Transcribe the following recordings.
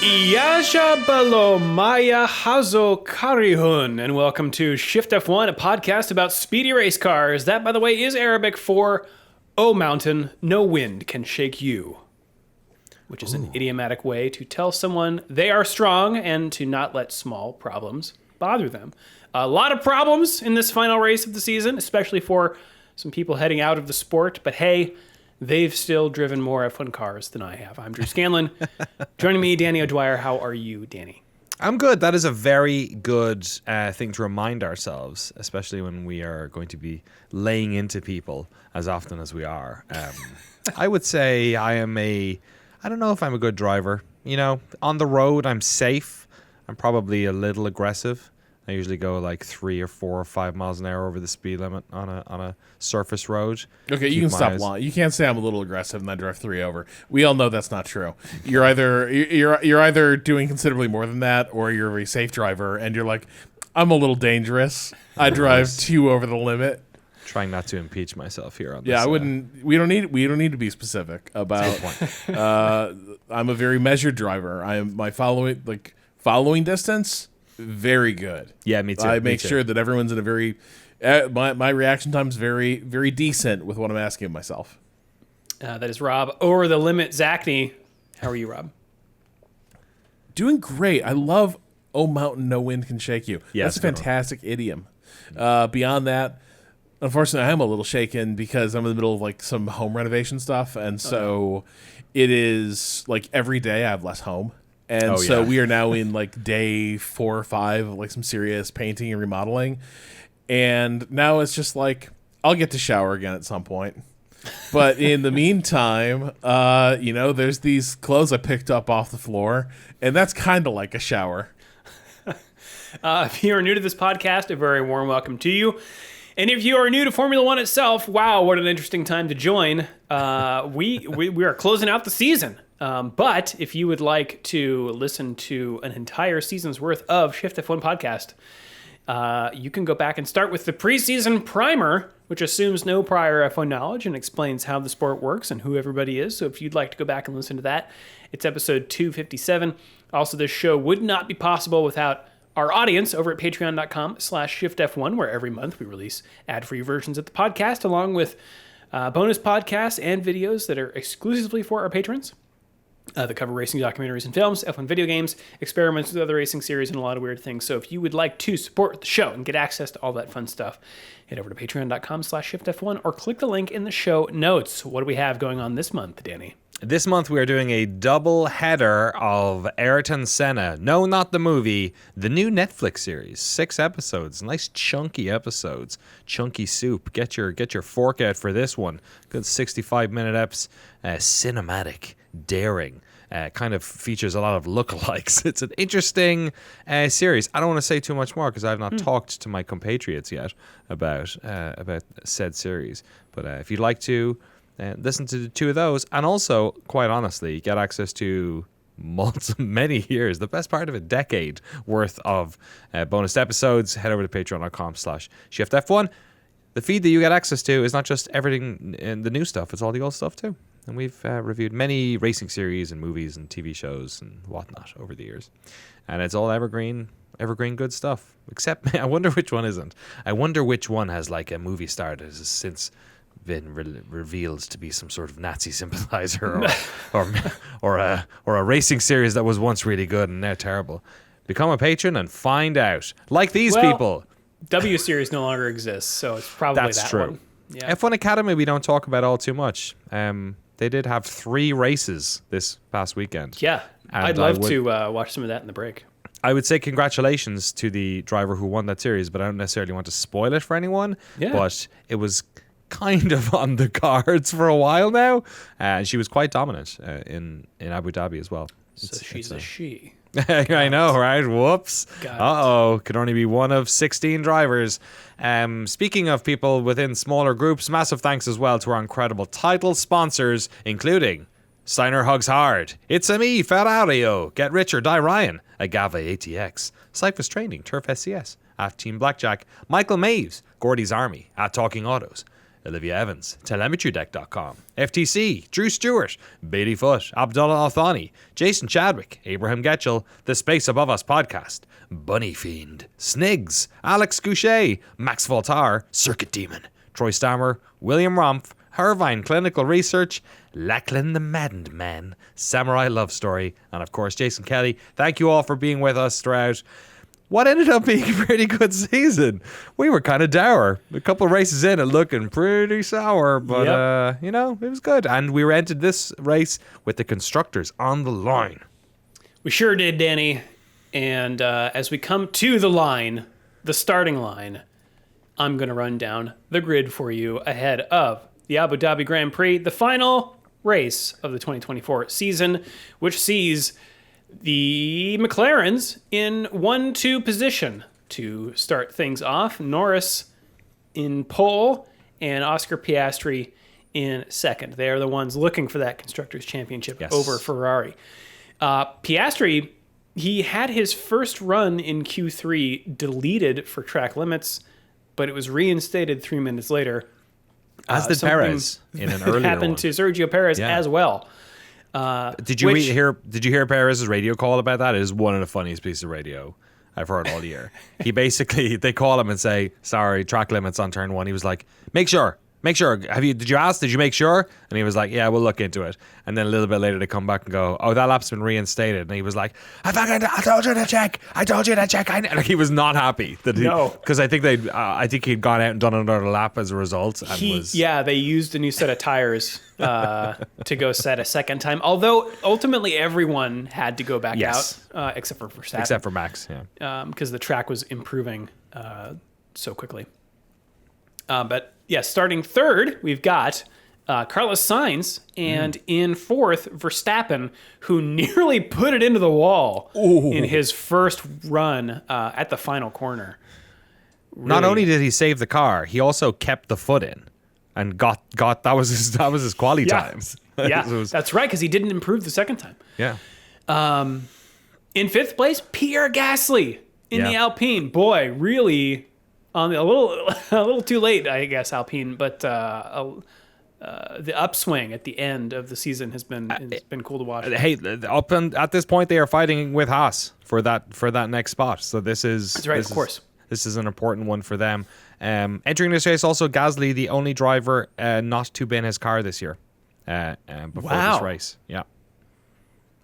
Yashabalo Maya Hazo Karihun, and welcome to Shift+F1, a podcast about speedy race cars. That, by the way, is Arabic for "O mountain, no wind can shake you," which is an idiomatic way to tell someone they are strong and to not let small problems bother them. A lot of problems in this final race of the season, especially for some people heading out of the sport, but hey, they've still driven more F1 cars than I have. I'm Drew Scanlon. Joining me, Danny O'Dwyer. How are you, Danny? I'm good. That is a very good thing to remind ourselves, especially when we are going to be laying into people as often as we are. I would say I don't know if I'm a good driver. You know, on the road, I'm safe. I'm probably a little aggressive. I usually go like 3 or 4 or 5 miles an hour over the speed limit on a surface road. Okay, you can stop lying. You can't say I'm a little aggressive and I drive 3 over. We all know that's not true. You're either doing considerably more than that, or you're a very safe driver and you're like, I'm a little dangerous. I drive 2 over the limit. Trying not to impeach myself here on this. Yeah, I wouldn't. We don't need to be specific about. I'm a very measured driver. My following distance. Very good. Yeah, me too. I make sure that everyone's in a very... my reaction time's very, very decent with what I'm asking of myself. That is Rob. Over the limit, Zachney. How are you, Rob? Doing great. I love "Oh mountain, no wind can shake you." Yeah, that's a fantastic idiom. Beyond that, unfortunately, I am a little shaken because I'm in the middle of like some home renovation stuff, and so it is like every day I have less home. And we are now in like day 4 or 5 of like some serious painting and remodeling. And now it's just like, I'll get to shower again at some point. But in the meantime, there's these clothes I picked up off the floor, and that's kind of like a shower. If you are new to this podcast, a very warm welcome to you. And if you are new to Formula One itself, wow, what an interesting time to join. We are closing out the season. But if you would like to listen to an entire season's worth of Shift+F1 podcast, you can go back and start with the preseason primer, which assumes no prior F1 knowledge and explains how the sport works and who everybody is. So if you'd like to go back and listen to that, it's episode 257. Also, this show would not be possible without our audience over at patreon.com/shiftf1, where every month we release ad-free versions of the podcast, along with bonus podcasts and videos that are exclusively for our patrons. That cover racing documentaries and films, F1 video games, experiments with other racing series, and a lot of weird things. So if you would like to support the show and get access to all that fun stuff, head over to patreon.com/shiftf1 or click the link in the show notes. What do we have going on this month, Danny? This month we are doing a double header of Ayrton Senna. No, not the movie. The new Netflix series. 6 episodes. Nice chunky episodes. Chunky soup. Get your fork out for this one. Good 65-minute eps. Cinematic. Daring. Kind of features a lot of lookalikes. It's an interesting series. I don't want to say too much more because I have not talked to my compatriots yet about said series. But if you'd like to listen to the 2 of those, and also, quite honestly, get access to many years, the best part of a decade worth of bonus episodes, head over to patreon.com/shiftf1. The feed that you get access to is not just everything in the new stuff, it's all the old stuff too. And we've reviewed many racing series and movies and TV shows and whatnot over the years. And it's all evergreen good stuff. Except, I wonder which one isn't. I wonder which one has like a movie star that has since been revealed to be some sort of Nazi sympathizer or a racing series that was once really good and now terrible. Become a patron and find out. Like these people. W Series no longer exists, so it's probably That's true. One. Yeah. F1 Academy we don't talk about all too much. They did have 3 races this past weekend. Yeah, I'd love to watch some of that in the break. I would say congratulations to the driver who won that series, but I don't necessarily want to spoil it for anyone. Yeah. But it was kind of on the cards for a while now, and she was quite dominant in Abu Dhabi as well. So she's a she. I know, right? Whoops. Uh-oh. Could only be one of 16 drivers. Speaking of people within smaller groups, massive thanks as well to our incredible title sponsors, including Steiner Hugs Hard, It's a Me, Ferrario, Get Rich or Die Ryan, Agave ATX, Cypress Training, Turf SCS, at Team Blackjack, Michael Maves, Gordy's Army, at Talking Autos, Olivia Evans, telemetrydeck.com, FTC, Drew Stewart, Beatty Foote, Abdullah Al-Thani, Jason Chadwick, Abraham Getchell, The Space Above Us podcast, Bunny Fiend, Snigs, Alex Goucher, Max Voltaire, Circuit Demon, Troy Stammer, William Rumpf, Hervine Clinical Research, Lachlan the Maddened Man, Samurai Love Story, and of course Jason Kelly. Thank you all for being with us throughout what ended up being a pretty good season. We were kind of dour. A couple of races in and looking pretty sour, but you know, it was good. And we entered this race with the constructors on the line. We sure did, Danny. And as we come to the line, the starting line, I'm going to run down the grid for you ahead of the Abu Dhabi Grand Prix, the final race of the 2024 season, which sees the McLarens in 1-2 position to start things off. Norris in pole and Oscar Piastri in second. They are the ones looking for that Constructors' Championship over Ferrari. Piastri, he had his first run in Q3 deleted for track limits, but it was reinstated 3 minutes later. As did Perez in an earlier happened one. to Sergio Perez as well. Did you hear Perez's radio call about that? It is one of the funniest pieces of radio I've heard all year. He basically, they call him and say, sorry, track limits on turn 1. He was like, make sure. Did you ask? Did you make sure? And he was like, yeah, we'll look into it. And then a little bit later they come back and go, oh, that lap's been reinstated. And he was like, I told you to check. Like, he was not happy that because I think he'd gone out and done another lap as a result. And they used a new set of tires to go set a second time. Although ultimately everyone had to go back out except for Verstappen. Except for Max, yeah. Because the track was improving so quickly. But yeah, starting third, we've got Carlos Sainz, and in fourth, Verstappen, who nearly put it into the wall in his first run at the final corner. Really. Not only did he save the car, he also kept the foot in and got that was his quality time. Yeah, that's right, because he didn't improve the second time. Yeah. In fifth place, Pierre Gasly in the Alpine. Boy, really. A little too late, I guess, Alpine, but the upswing at the end of the season has been cool to watch. Hey, at this point, they are fighting with Haas for that next spot. So this is that's right, of course. This is an important one for them. Entering this race, also Gasly, the only driver not to bin his car this year before this race. Yeah.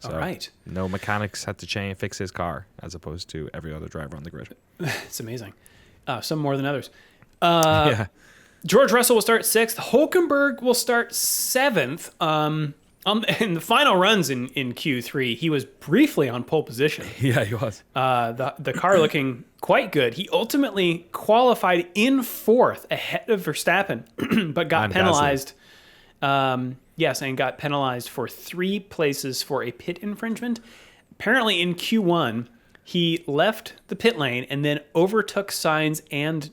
So all right. No mechanics had to fix his car, as opposed to every other driver on the grid. It's amazing. Some more than others. George Russell will start 6th. Hulkenberg will start 7th. In the final runs in Q3, he was briefly on pole position. Yeah, he was. The car looking quite good. He ultimately qualified in 4th ahead of Verstappen, but got penalized. And got penalized for 3 places for a pit infringement. Apparently in Q1, he left the pit lane and then overtook Sainz and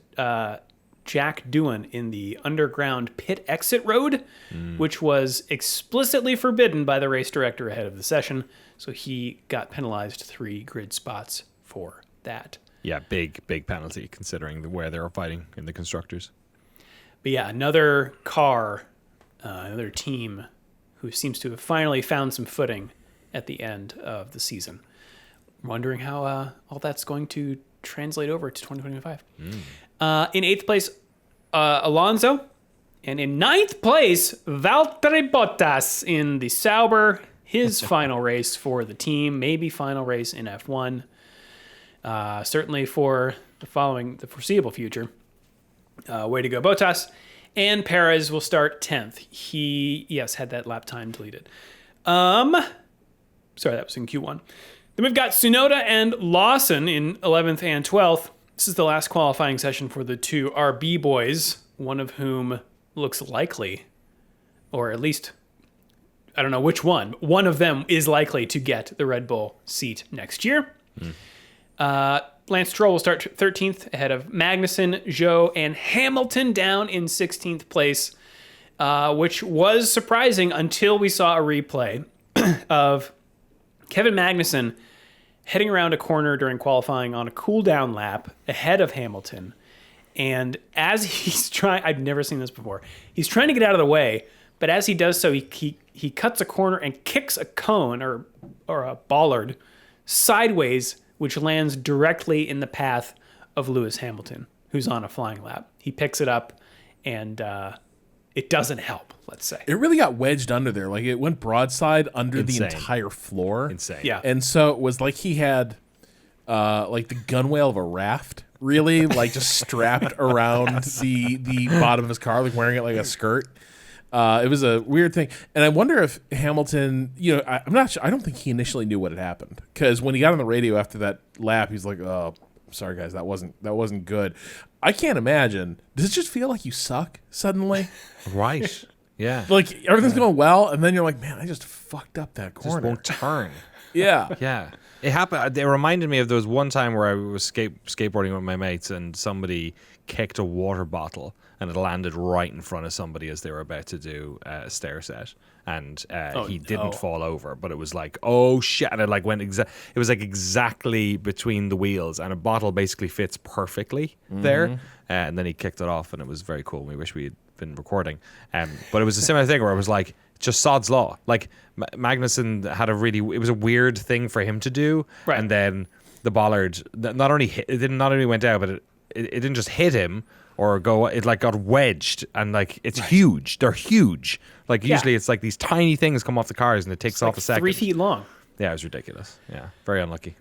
Jack Doohan in the underground pit exit road, which was explicitly forbidden by the race director ahead of the session. So he got penalized 3 grid spots for that. Yeah, big penalty considering where they were fighting in the constructors. But yeah, another car, another team who seems to have finally found some footing at the end of the season. Wondering how all that's going to translate over to 2025. In 8th place, Alonso. And in 9th place, Valtteri Bottas in the Sauber. His final race for the team. Maybe final race in F1. Certainly for the foreseeable future. Way to go, Bottas. And Perez will start 10th. He, had that lap time deleted. Sorry, that was in Q1. Then we've got Tsunoda and Lawson in 11th and 12th. This is the last qualifying session for the 2 RB boys, one of whom looks likely, or at least, I don't know which one. One of them is likely to get the Red Bull seat next year. Lance Stroll will start 13th ahead of Magnussen, Zhou, and Hamilton down in 16th place, which was surprising until we saw a replay of Kevin Magnussen heading around a corner during qualifying on a cool down lap ahead of Hamilton And as he's trying, I've never seen this before. He's trying to get out of the way, but as he does so, he cuts a corner and kicks a cone or a bollard sideways, which lands directly in the path of Lewis Hamilton, who's on a flying lap. He picks it up, and it doesn't help, let's say. It really got wedged under there. Like, it went broadside under the Insane. entire floor. Insane. Yeah. And so it was like he had like the gunwale of a raft, really, like just strapped around the bottom of his car, like wearing it like a skirt. It was a weird thing. And I wonder if Hamilton, I'm not sure. I don't think he initially knew what had happened, because when he got on the radio after that lap, he's like, oh, sorry guys, that wasn't good. I can't imagine. Does it just feel like you suck suddenly? Right. Yeah. Like everything's going well, and then you're like, man, I just fucked up that Just corner. won't turn. Yeah. Yeah. It happened. It reminded me of there was one time where I was skateboarding with my mates, and somebody kicked a water bottle, and it landed right in front of somebody as they were about to do a stair set, and he didn't fall over, but it was like, oh shit, and it like went it was like exactly between the wheels, and a bottle basically fits perfectly there, and then he kicked it off, and it was very cool. We wish we had been recording, but it was a similar thing where it was like, just sod's law. Like Magnussen had it was a weird thing for him to do, right. And then the bollard not only went out, but it didn't just hit him or go. It like got wedged, and like it's huge. They're huge. Like usually it's like these tiny things come off the cars, and it takes off like a second. 3 feet long. Yeah, it was ridiculous. Yeah, very unlucky.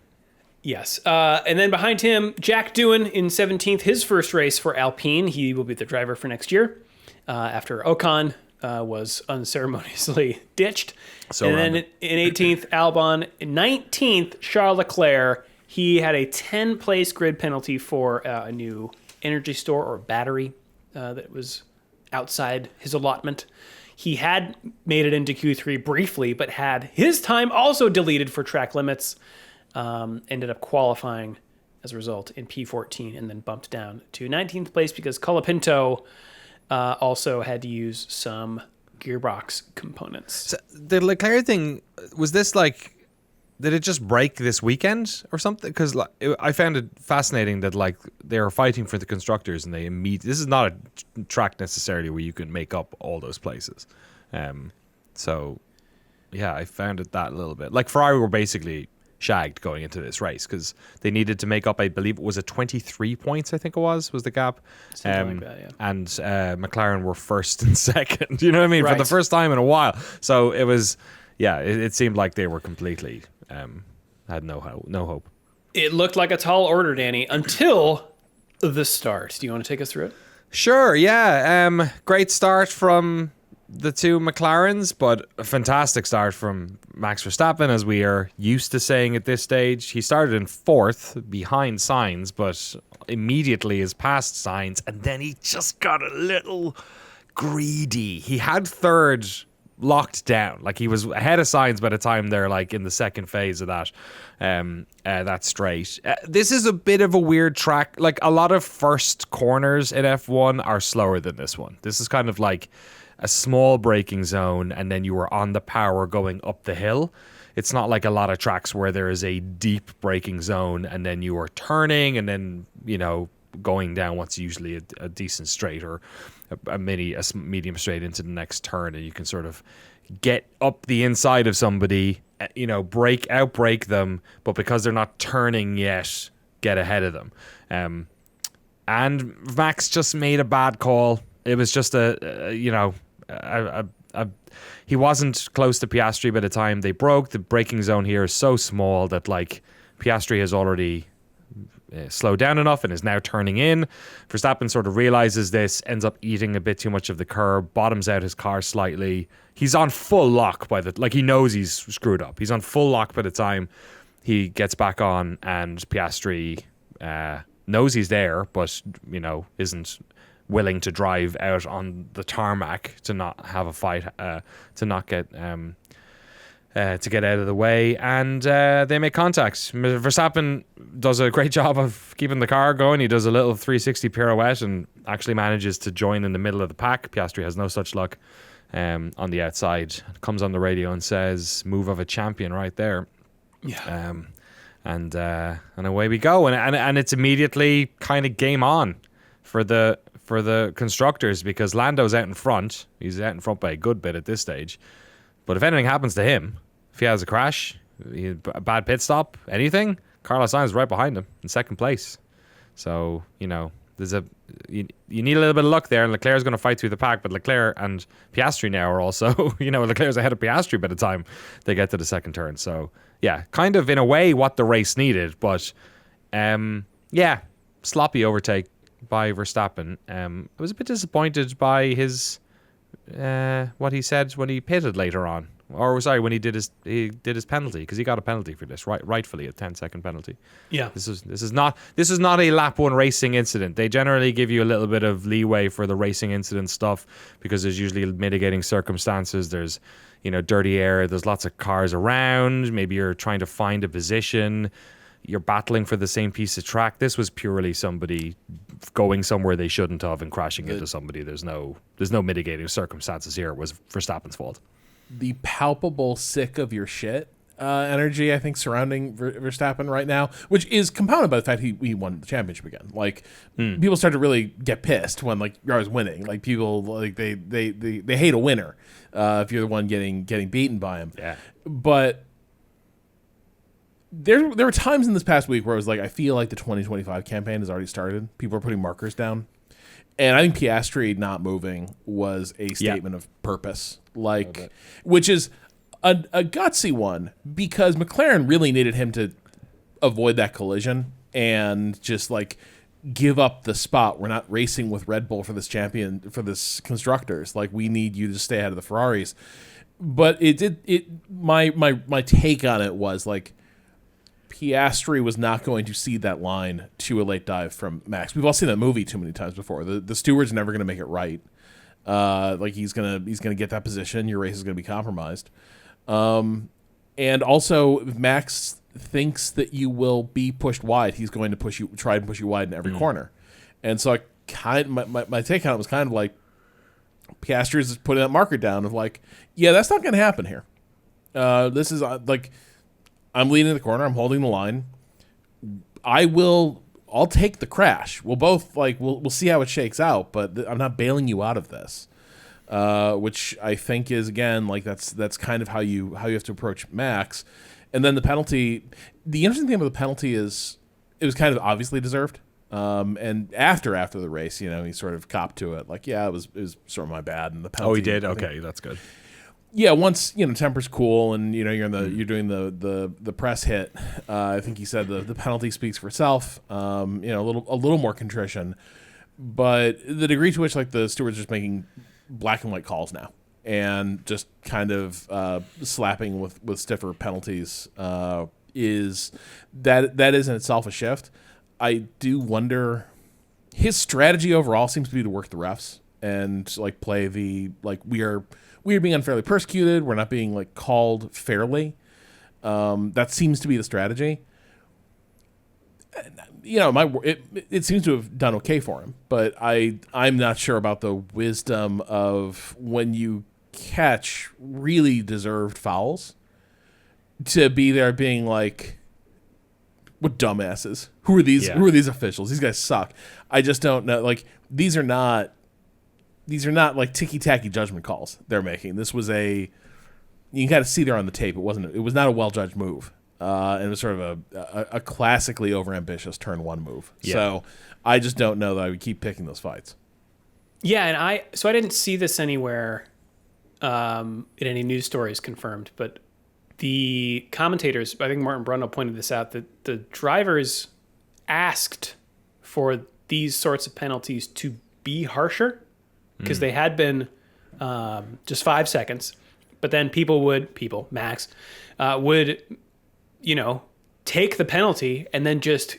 Yes. And then behind him, Jack Doohan in 17th, his first race for Alpine. He will be the driver for next year after Ocon was unceremoniously ditched. So then in 18th, Albon. In 19th, Charles Leclerc. He had a 10-place grid penalty for a new energy store or battery that was outside his allotment. He had made it into Q3 briefly, but had his time also deleted for track limits. Ended up qualifying as a result in P14 and then bumped down to 19th place because Colapinto also had to use some gearbox components. So the Leclerc thing, was this like, did it just break this weekend or something? Because like, I found it fascinating that like they were fighting for the constructors, and this is not a track necessarily where you can make up all those places. So yeah, I found it that a little bit. Like Ferrari were basically shagged going into this race because they needed to make up, I believe it was a 23 points, I think it was the gap. Something like that, yeah. And McLaren were first and second, you know what I mean? Right. For the first time in a while. So it was, it seemed like they were completely, had no hope. It looked like a tall order, Danny, until the start. Do you want to take us through it? Sure, yeah. Great start from the two McLarens, but a fantastic start from Max Verstappen, as we are used to saying at this stage. He started in 4th behind Sainz, but immediately is past Sainz, and then he just got a little greedy. He had 3rd locked down. Like he was ahead of Sainz by the time they're like in the second phase of that straight. This is a bit of a weird track. Like a lot of first corners in F1 are slower than this one. This is kind of like a small braking zone, and then you were on the power going up the hill. It's not like a lot of tracks where there is a deep braking zone and then you are turning and then, going down what's usually a decent straight or a medium straight into the next turn, and you can sort of get up the inside of somebody, outbrake them, but because they're not turning yet, get ahead of them. And Max just made a bad call. It was just he wasn't close to Piastri by the time they broke. The braking zone here is so small that like Piastri has already slowed down enough and is now turning in. Verstappen sort of realizes this, ends up eating a bit too much of the curb, bottoms out his car slightly. He's on full lock he knows he's screwed up. He's on full lock by the time he gets back on, and Piastri knows he's there, but isn't willing to drive out on the tarmac to not have a fight, to not get to get out of the way, and they make contact. Verstappen does a great job of keeping the car going. He does a little 360 pirouette and actually manages to join in the middle of the pack. Piastri has no such luck on the outside. Comes on the radio and says, "Move of a champion," right there. Yeah. And away we go, and it's immediately kind of game on for the constructors, because Lando's out in front. He's out in front by a good bit at this stage. But if anything happens to him, if he has a crash, a bad pit stop, anything, Carlos Sainz is right behind him in second place. So, there's you need a little bit of luck there, and Leclerc's going to fight through the pack, but Leclerc and Piastri now are also, Leclerc's ahead of Piastri by the time they get to the second turn. So, yeah, kind of in a way what the race needed, but sloppy overtake by Verstappen. I was a bit disappointed by his what he said when he pitted later on. Or sorry, when he did his penalty, because he got a penalty for this, rightfully a 10-second penalty. Yeah, this is not a lap one racing incident. They generally give you a little bit of leeway for the racing incident stuff because there's usually mitigating circumstances. There's dirty air. There's lots of cars around. Maybe you're trying to find a position. You're battling for the same piece of track. This was purely somebody going somewhere they shouldn't have and crashing into somebody. There's no mitigating circumstances here. It was Verstappen's fault. The palpable sick of your shit energy, I think, surrounding Verstappen right now, which is compounded by the fact he won the championship again. Like, people start to really get pissed when you're always winning. Like, people they hate a winner if you're the one getting beaten by him. Yeah. But there were times in this past week where I was like, I feel like the 2025 campaign has already started. People are putting markers down. And I think Piastri not moving was a statement of purpose, which is a gutsy one, because McLaren really needed him to avoid that collision and just give up the spot. We're not racing with Red Bull for this constructors. We need you to stay ahead of the Ferraris. But my take on it was Piastri was not going to see that line to a late dive from Max. We've all seen that movie too many times before. The steward's never going to make it right. He's gonna get that position. Your race is going to be compromised. And also, if Max thinks that you will be pushed wide, he's going to try and push you wide in every corner. And so my take on it was kind of Piastri is putting that marker down of that's not going to happen here. This is I'm leading the corner. I'm holding the line. I'll take the crash. We'll both we'll see how it shakes out, but I'm not bailing you out of this. Which I think is, again, that's kind of how you have to approach Max. And then the penalty. The interesting thing about the penalty is it was kind of obviously deserved. And after the race, he sort of copped to it. It was sort of my bad. And the penalty. Oh, he did. Okay, that's good. Yeah, once temper's cool and you're you're doing the press hit. I think he said the penalty speaks for itself. A little more contrition, but the degree to which the stewards just making black and white calls now and just kind of slapping with stiffer penalties is that is in itself a shift. I do wonder, his strategy overall seems to be to work the refs and play the we are being unfairly persecuted. We're not being called fairly. That seems to be the strategy. It seems to have done okay for him, but I'm not sure about the wisdom of when you catch really deserved fouls to be there being what dumbasses. Who are these? Yeah. Who are these officials? These guys suck. I just don't know. These are not ticky-tacky judgment calls they're making. This was you can kind of see there on the tape. It was not a well-judged move. And it was sort of a classically overambitious turn one move. Yeah. So I just don't know that I would keep picking those fights. Yeah, and I didn't see this anywhere in any news stories confirmed, but the commentators, I think Martin Brundle pointed this out, that the drivers asked for these sorts of penalties to be harsher, because they had been just 5 seconds, but then Max would, take the penalty and then just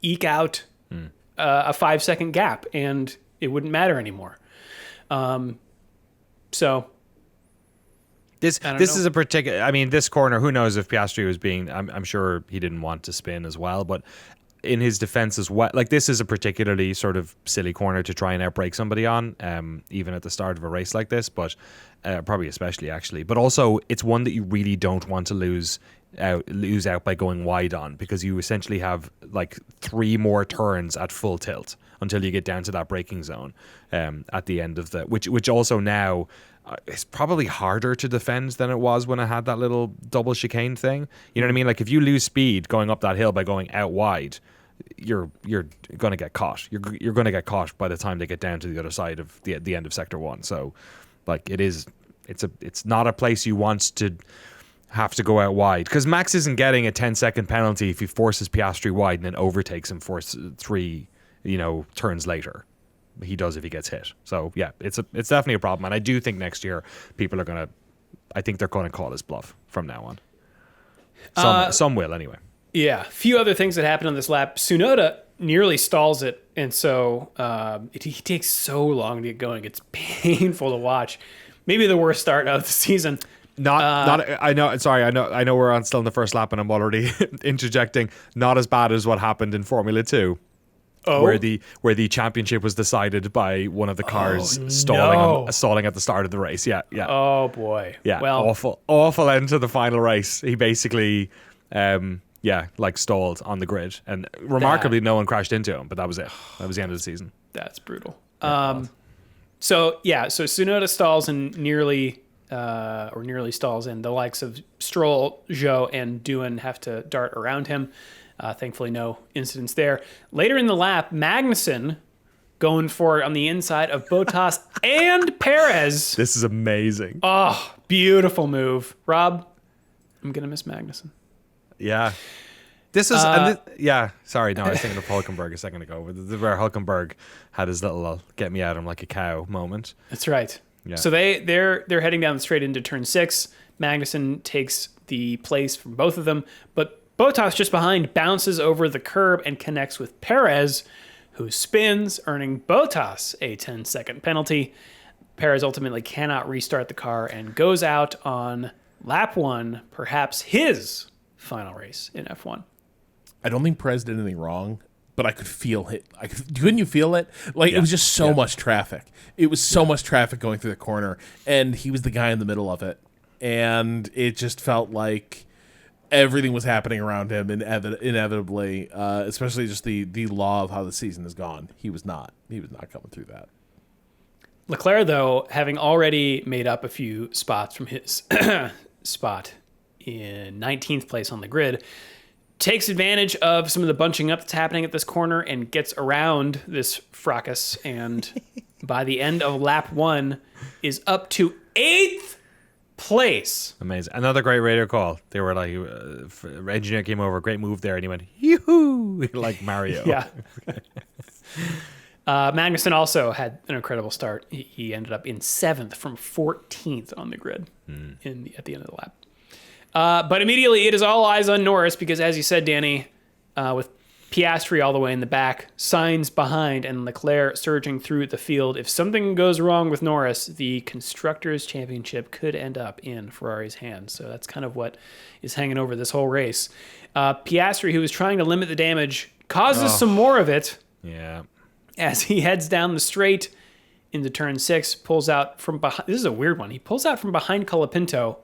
eke out a 5 second gap, and it wouldn't matter anymore. So this is a particular. I mean, this corner. Who knows if Piastri was being? I'm sure he didn't want to spin as well, but in his defense as well, this is a particularly sort of silly corner to try and outbrake somebody on, even at the start of a race like this, but probably especially actually. But also, it's one that you really don't want to lose out by going wide on, because you essentially have 3 more turns at full tilt until you get down to that braking zone at the end of the which also now it's probably harder to defend than it was when I had that little double chicane thing. You know what I mean? Like if you lose speed going up that hill by going out wide, you're going to get caught. You're going to get caught by the time they get down to the other side of the end of sector 1. So like it's not a place you want to have to go out wide, because Max isn't getting a 10-second penalty if he forces Piastri wide and then overtakes him for 3 turns later. He does if he gets hit. So yeah, it's definitely a problem, and I do think next year people are gonna. I think they're going to call his bluff from now on. Some will anyway. Yeah, a few other things that happened on this lap. Tsunoda nearly stalls it, and so he takes so long to get going. It's painful to watch. Maybe the worst start of the season. I know. Sorry, I know. We're still in the first lap, and I'm already interjecting. Not as bad as what happened in Formula 2. Oh. Where the championship was decided by one of the cars stalling at the start of the race. Yeah. Oh boy. Yeah. Well, awful end to the final race. He basically, stalled on the grid, and remarkably, no one crashed into him. But that was it. That was the end of the season. That's brutal. So Tsunoda stalls and nearly stalls, and the likes of Stroll, Zhou, and Doohan have to dart around him. Thankfully, no incidents there. Later in the lap, Magnussen going for it on the inside of Bottas and Perez. This is amazing. Oh, beautiful move. Rob, I'm going to miss Magnussen. Yeah. This is... sorry, no, I was thinking of Hulkenberg a second ago. Where Hulkenberg had his little get me at him like a cow moment. That's right. Yeah. So they're heading down straight into turn 6. Magnussen takes the place from both of them, but Bottas just behind bounces over the curb and connects with Perez, who spins, earning Bottas a 10-second penalty. Perez ultimately cannot restart the car and goes out on lap 1, perhaps his final race in F1. I don't think Perez did anything wrong, but I could feel it. Couldn't you feel it? Like, it was just so much traffic. It was so much traffic going through the corner, and he was the guy in the middle of it. And it just felt like everything was happening around him inevitably, especially just the law of how the season has gone. He was not coming through that. Leclerc, though, having already made up a few spots from his spot in 19th place on the grid, takes advantage of some of the bunching up that's happening at this corner and gets around this fracas, and by the end of lap 1 is up to 8th place. Amazing. Another great radio call. They were like, engineer came over, great move there, and he went, yoo-hoo, like Mario. Yeah. Magnussen also had an incredible start. He ended up in 7th from 14th on the grid at the end of the lap. But immediately it is all eyes on Norris because, as you said, Danny, with Piastri all the way in the back, Sainz behind, and Leclerc surging through the field. If something goes wrong with Norris, the Constructors' Championship could end up in Ferrari's hands. So that's kind of what is hanging over this whole race. Piastri, who was trying to limit the damage, causes some more of it. Yeah. As he heads down the straight into turn 6, pulls out from behind. This is a weird one. He pulls out from behind Colapinto,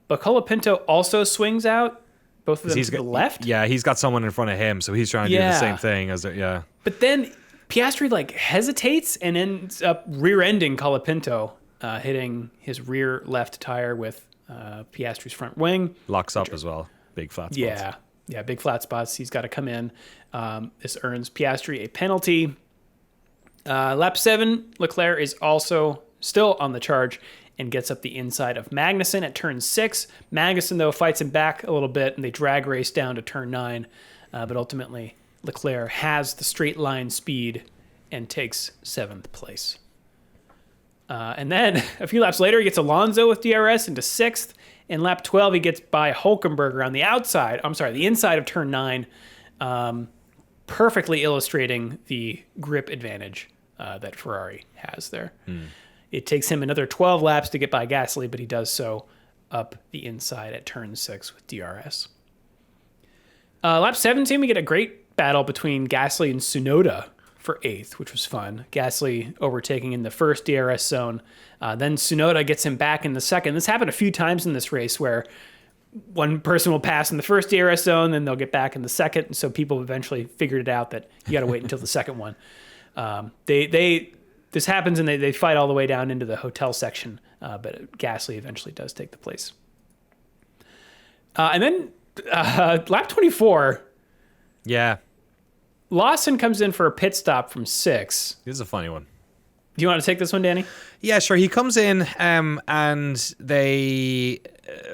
but Colapinto also swings out. Both of them to the left? Yeah, he's got someone in front of him, so he's trying to do the same thing as But then Piastri hesitates and ends up rear-ending Colapinto, hitting his rear left tire with Piastri's front wing. Locks up as well. Big flat spots. Yeah, big flat spots. He's got to come in. This earns Piastri a penalty. Lap 7, Leclerc is also still on the charge and gets up the inside of Magnussen at turn 6. Magnussen, though, fights him back a little bit, and they drag race down to turn 9. But ultimately, Leclerc has the straight line speed and takes 7th place. And then a few laps later, he gets Alonso with DRS into 6th. In lap 12, he gets by Hulkenberg on the inside of turn 9, perfectly illustrating the grip advantage that Ferrari has there. It takes him another 12 laps to get by Gasly, but he does so up the inside at turn 6 with DRS. Lap 17, we get a great battle between Gasly and Tsunoda for 8th, which was fun. Gasly overtaking in the first DRS zone. Then Tsunoda gets him back in the second. This happened a few times in this race where one person will pass in the first DRS zone, then they'll get back in the second. And so people eventually figured it out that you got to wait until the second one. This happens and they fight all the way down into the hotel section, but Gasly eventually does take the place. And then lap 24, Yeah. Lawson comes in for a pit stop from 6. This is a funny one. Do you want to take this one, Danny? Yeah, sure. He comes in, and they,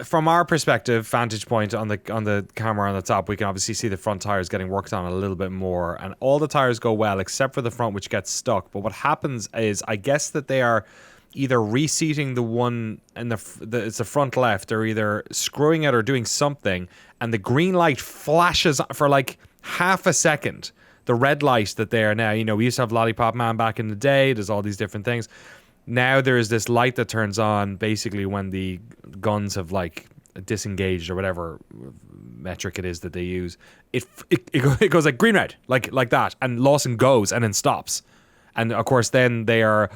from our perspective, vantage point on the camera on the top, we can obviously see the front tires getting worked on a little bit more, and all the tires go well except for the front, which gets stuck. But what happens is, I guess that they are either reseating the one in it's the front left, or either screwing it or doing something, and the green light flashes for like half a second. The red light that they are now, we used to have Lollipop Man back in the day. There's all these different things. Now there is this light that turns on basically when the guns have like disengaged or whatever metric it is that they use. It goes like green red, like that, and Lawson goes and then stops, and of course then they are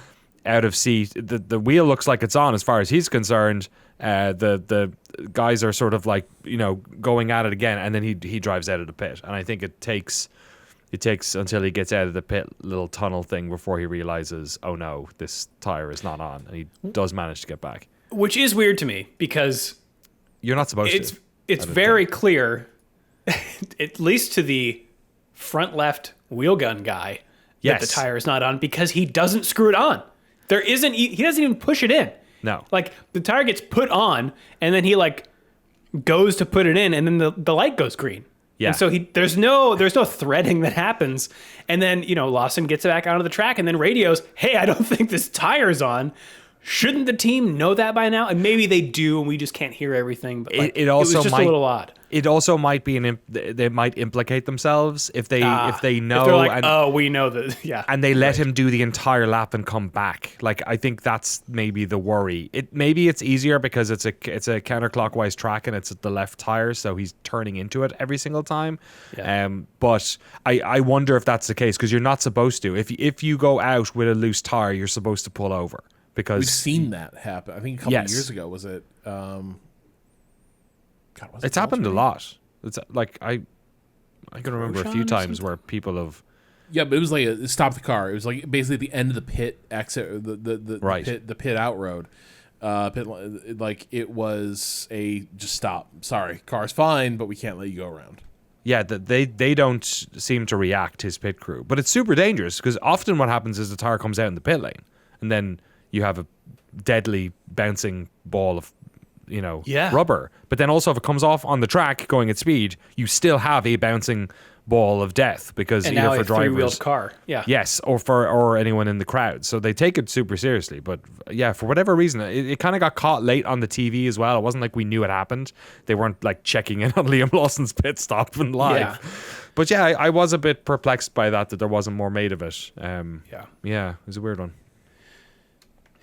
out of seat. The wheel looks like it's on as far as he's concerned. The guys are sort of like going at it again, and then he drives out of the pit, and I think it takes until he gets out of the pit little tunnel thing before he realizes, oh no, this tire is not on, and he does manage to get back. Which is weird to me because you're not supposed to. It's very clear, at least to the front left wheel gun guy, that the tire is not on because he doesn't screw it on. He doesn't even push it in. No. Like the tire gets put on and then he like goes to put it in and then the light goes green. Yeah. And so there's no threading that happens. And then, Lawson gets back onto the track and then radios, hey, I don't think this tire's on. Shouldn't the team know that by now? And maybe they do, and we just can't hear everything. But it was just a little odd. It also might be they might implicate themselves if they know. If they're like, we know that, yeah. And they let him do the entire lap and come back. Like, I think that's maybe the worry. Maybe it's easier because it's a counterclockwise track and it's at the left tire, so he's turning into it every single time. Yeah. But I wonder if that's the case because you're not supposed to. If you go out with a loose tire, you're supposed to pull over. Because we've seen that happen. I think a couple of years ago, was it? It's happened a lot. It's like I can remember a few times where people have. Yeah, but it was like stop the car. It was like basically at the end of the pit exit, the pit out road. Like it was just stop. Sorry, car's fine, but we can't let you go around. Yeah, they don't seem to react, his pit crew, but it's super dangerous because often what happens is the tire comes out in the pit lane, and then you have a deadly bouncing ball of, rubber. But then also if it comes off on the track going at speed, you still have a bouncing ball of death because and either now for a drivers, three-wheeled car, yeah, yes, or anyone in the crowd. So they take it super seriously. But yeah, for whatever reason, it kind of got caught late on the TV as well. It wasn't like we knew it happened. They weren't like checking in on Liam Lawson's pit stop and live. Yeah. But yeah, I was a bit perplexed by that there wasn't more made of it. Yeah, it was a weird one.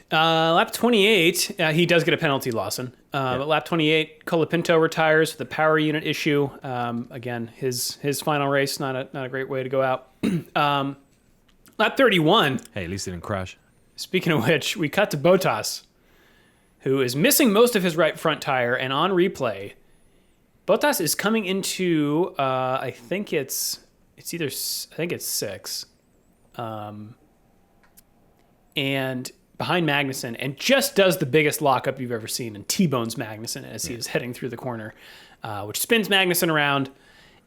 Lap 28, he does get a penalty, Lawson. But lap 28, Colapinto retires with a power unit issue. Again, his final race, not a great way to go out. Lap 31. Hey, at least he didn't crash. Speaking of which, we cut to Bottas, who is missing most of his right front tire, and on replay, Bottas is coming into I think it's 6. And behind Magnussen, and just does the biggest lockup you've ever seen and T-bones Magnussen as he is heading through the corner, which spins Magnussen around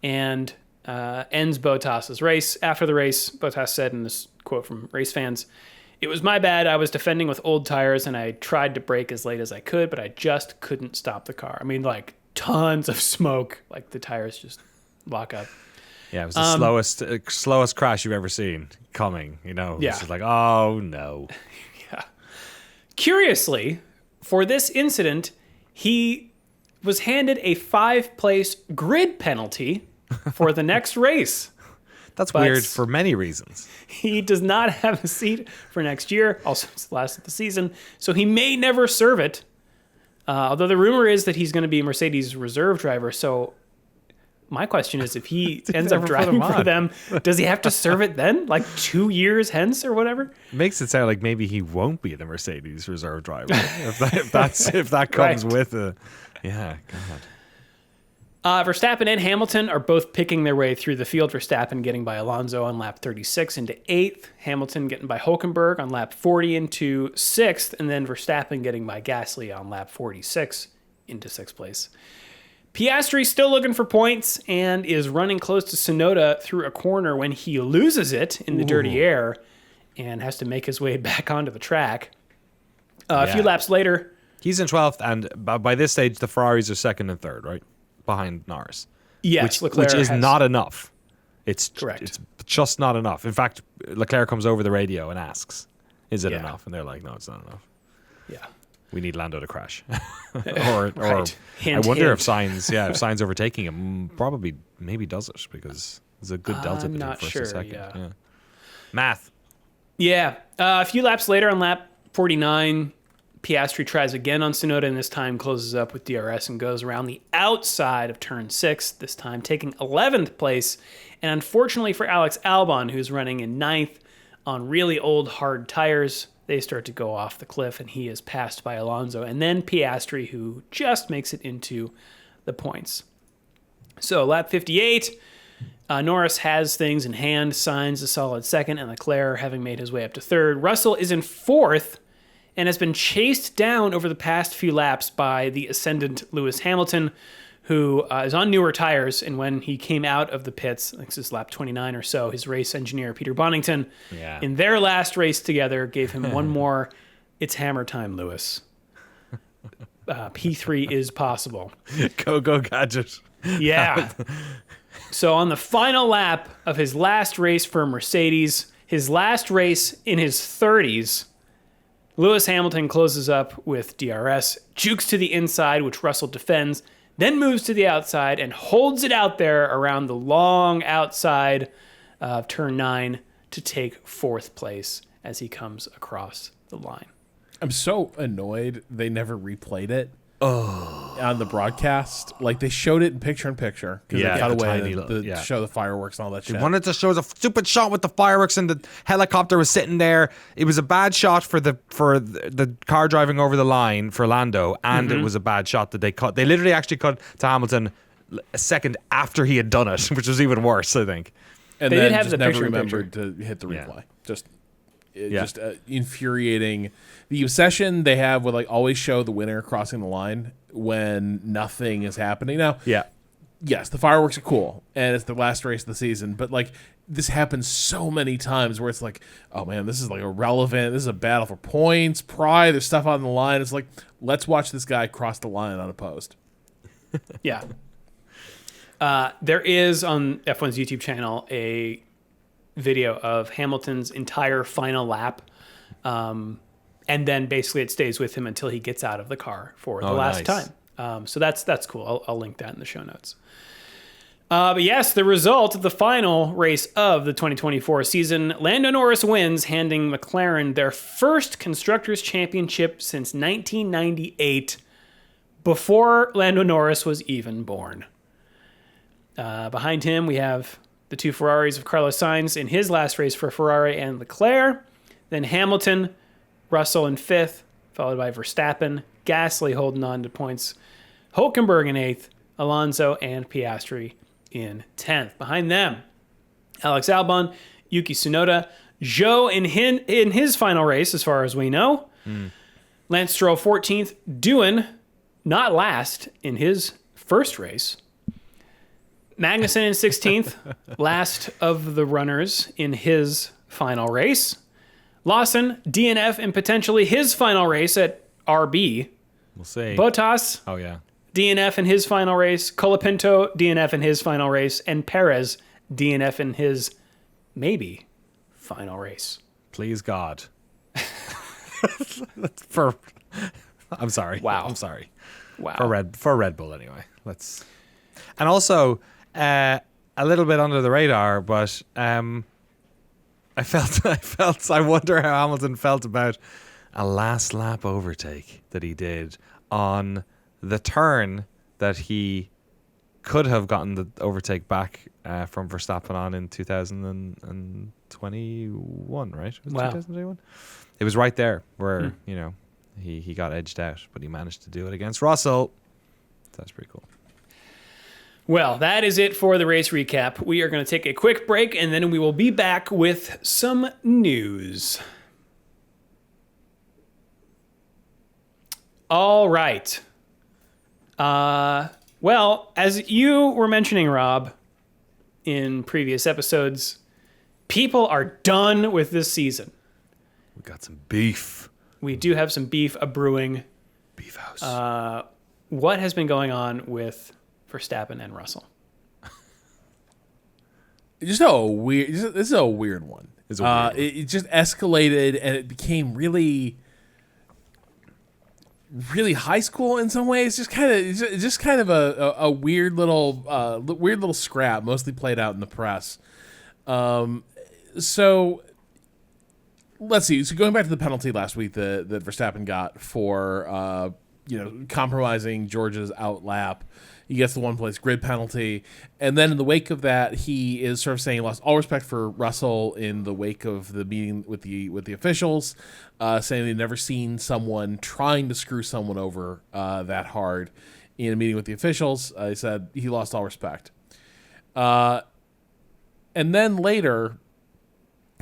and ends Bottas's race. After the race, Bottas said in this quote from race fans, "It was my bad. I was defending with old tires and I tried to brake as late as I could, but I just couldn't stop the car." I mean, like tons of smoke, like the tires just lock up. Yeah, it was the slowest crash you've ever seen coming, Yeah. It's just like, oh no. Curiously, for this incident, he was handed a 5-place grid penalty for the next race. That's weird for many reasons. He does not have a seat for next year. Also, it's the last of the season, so he may never serve it. Although the rumor is that he's going to be Mercedes' reserve driver. So my question is, if he ends up driving for them, does he have to serve it then? Like 2 years hence or whatever? Makes it sound like maybe he won't be the Mercedes reserve driver if that comes with a... Yeah, God. Verstappen and Hamilton are both picking their way through the field. Verstappen getting by Alonso on lap 36 into 8th. Hamilton getting by Hülkenberg on lap 40 into 6th. And then Verstappen getting by Gasly on lap 46 into 6th place. Piastri still looking for points and is running close to Tsunoda through a corner when he loses it in the dirty air and has to make his way back onto the track. A few laps later... He's in 12th, and by this stage, the Ferraris are 2nd and 3rd, right? Behind Norris. Yes, which is not enough. It's correct. It's just not enough. In fact, Leclerc comes over the radio and asks, "Is it Yeah. enough?" And they're like, "No, it's not enough. Yeah. We need Lando to crash." or Right. I Hint, wonder hint. if Sainz overtaking him maybe does it because there's a good delta I'm between not first sure, and second. yeah. Math. Yeah. A few laps later on lap 49, Piastri tries again on Tsunoda and this time closes up with DRS and goes around the outside of turn 6, this time taking 11th place. And unfortunately for Alex Albon, who's running in 9th on really old hard tires, they start to go off the cliff and he is passed by Alonso. And then Piastri, who just makes it into the points. So lap 58, Norris has things in hand, Sainz a solid 2nd, and Leclerc having made his way up to 3rd. Russell is in 4th and has been chased down over the past few laps by the ascendant Lewis Hamilton, who is on newer tires. And when he came out of the pits, I think this is lap 29 or so, his race engineer, Peter Bonington, in their last race together, gave him one more, "It's hammer time, Lewis. P3 is possible." Go Gadget. Yeah. So on the final lap of his last race for Mercedes, his last race in his 30s, Lewis Hamilton closes up with DRS, jukes to the inside, which Russell defends, then moves to the outside and holds it out there around the long outside of turn 9 to take 4th place as he comes across the line. I'm so annoyed they never replayed it on the broadcast. Like, they showed it in picture because Yeah, they cut the away tiny to little- show the fireworks and all that shit. They wanted to show the stupid shot with the fireworks and the helicopter was sitting there. It was a bad shot for the car driving over the line for Lando, and it was a bad shot that they cut. They literally actually cut to Hamilton a second after he had done it, which was even worse, I think. And They then did have just the never picture in remembered to hit the Yeah. replay. Just infuriating. The obsession they have with, like, always show the winner crossing the line when nothing is happening. Now, Yeah. yes, the fireworks are cool, and it's the last race of the season, but, like, this happens so many times where it's like, oh man, this is like irrelevant. This is a battle for points, pride. There's stuff on the line. It's like, let's watch this guy cross the line unopposed. Yeah. There is on F1's YouTube channel a video of Hamilton's entire final lap. And then basically it stays with him until he gets out of the car for the last nice. time. So that's cool. I'll link that in the show notes. But yes, the result of the final race of the 2024 season, Lando Norris wins, handing McLaren their first Constructors' Championship since 1998, before Lando Norris was even born. Behind him, we have the two Ferraris of Carlos Sainz in his last race for Ferrari and Leclerc. Then Hamilton, Russell in 5th, followed by Verstappen, Gasly holding on to points, Hülkenberg in 8th, Alonso and Piastri in 10th. Behind them, Alex Albon, Yuki Tsunoda, Zhou in his final race, as far as we know. Lance Stroll 14th, Doohan not last in his first race. Magnussen in 16th, last of the runners in his final race. Lawson, DNF in potentially his final race at RB. We'll see. Bottas, Oh, yeah. DNF in his final race. Colapinto, DNF in his final race. And Perez, DNF in his maybe final race. Please, God. I'm sorry. Wow. I'm sorry. Wow. For Red Bull, anyway. And also, a little bit under the radar, but I wonder how Hamilton felt about a last lap overtake that he did on the turn that he could have gotten the overtake back from Verstappen on in 2021, right? Was it Wow. 2021? It was right there where, he got edged out, but he managed to do it against Russell. That's pretty cool. Well, that is it for the race recap. We are going to take a quick break, and then we will be back with some news. All right. Well, as you were mentioning, Rob, in previous episodes, people are done with this season. We got some beef. We do have some beef a-brewing. Beef house. What has been going on with Verstappen and Russell? This is a weird one. It's a weird one. It just escalated, and it became really high school in some ways. Just kind of a weird little scrap, mostly played out in the press. So let's see. So going back to the penalty last week that Verstappen got for compromising George's outlap. He gets the one-place grid penalty. And then in the wake of that, he is sort of saying he lost all respect for Russell in the wake of the meeting with the officials, saying they'd never seen someone trying to screw someone over that hard in a meeting with the officials. He said he lost all respect. And then later,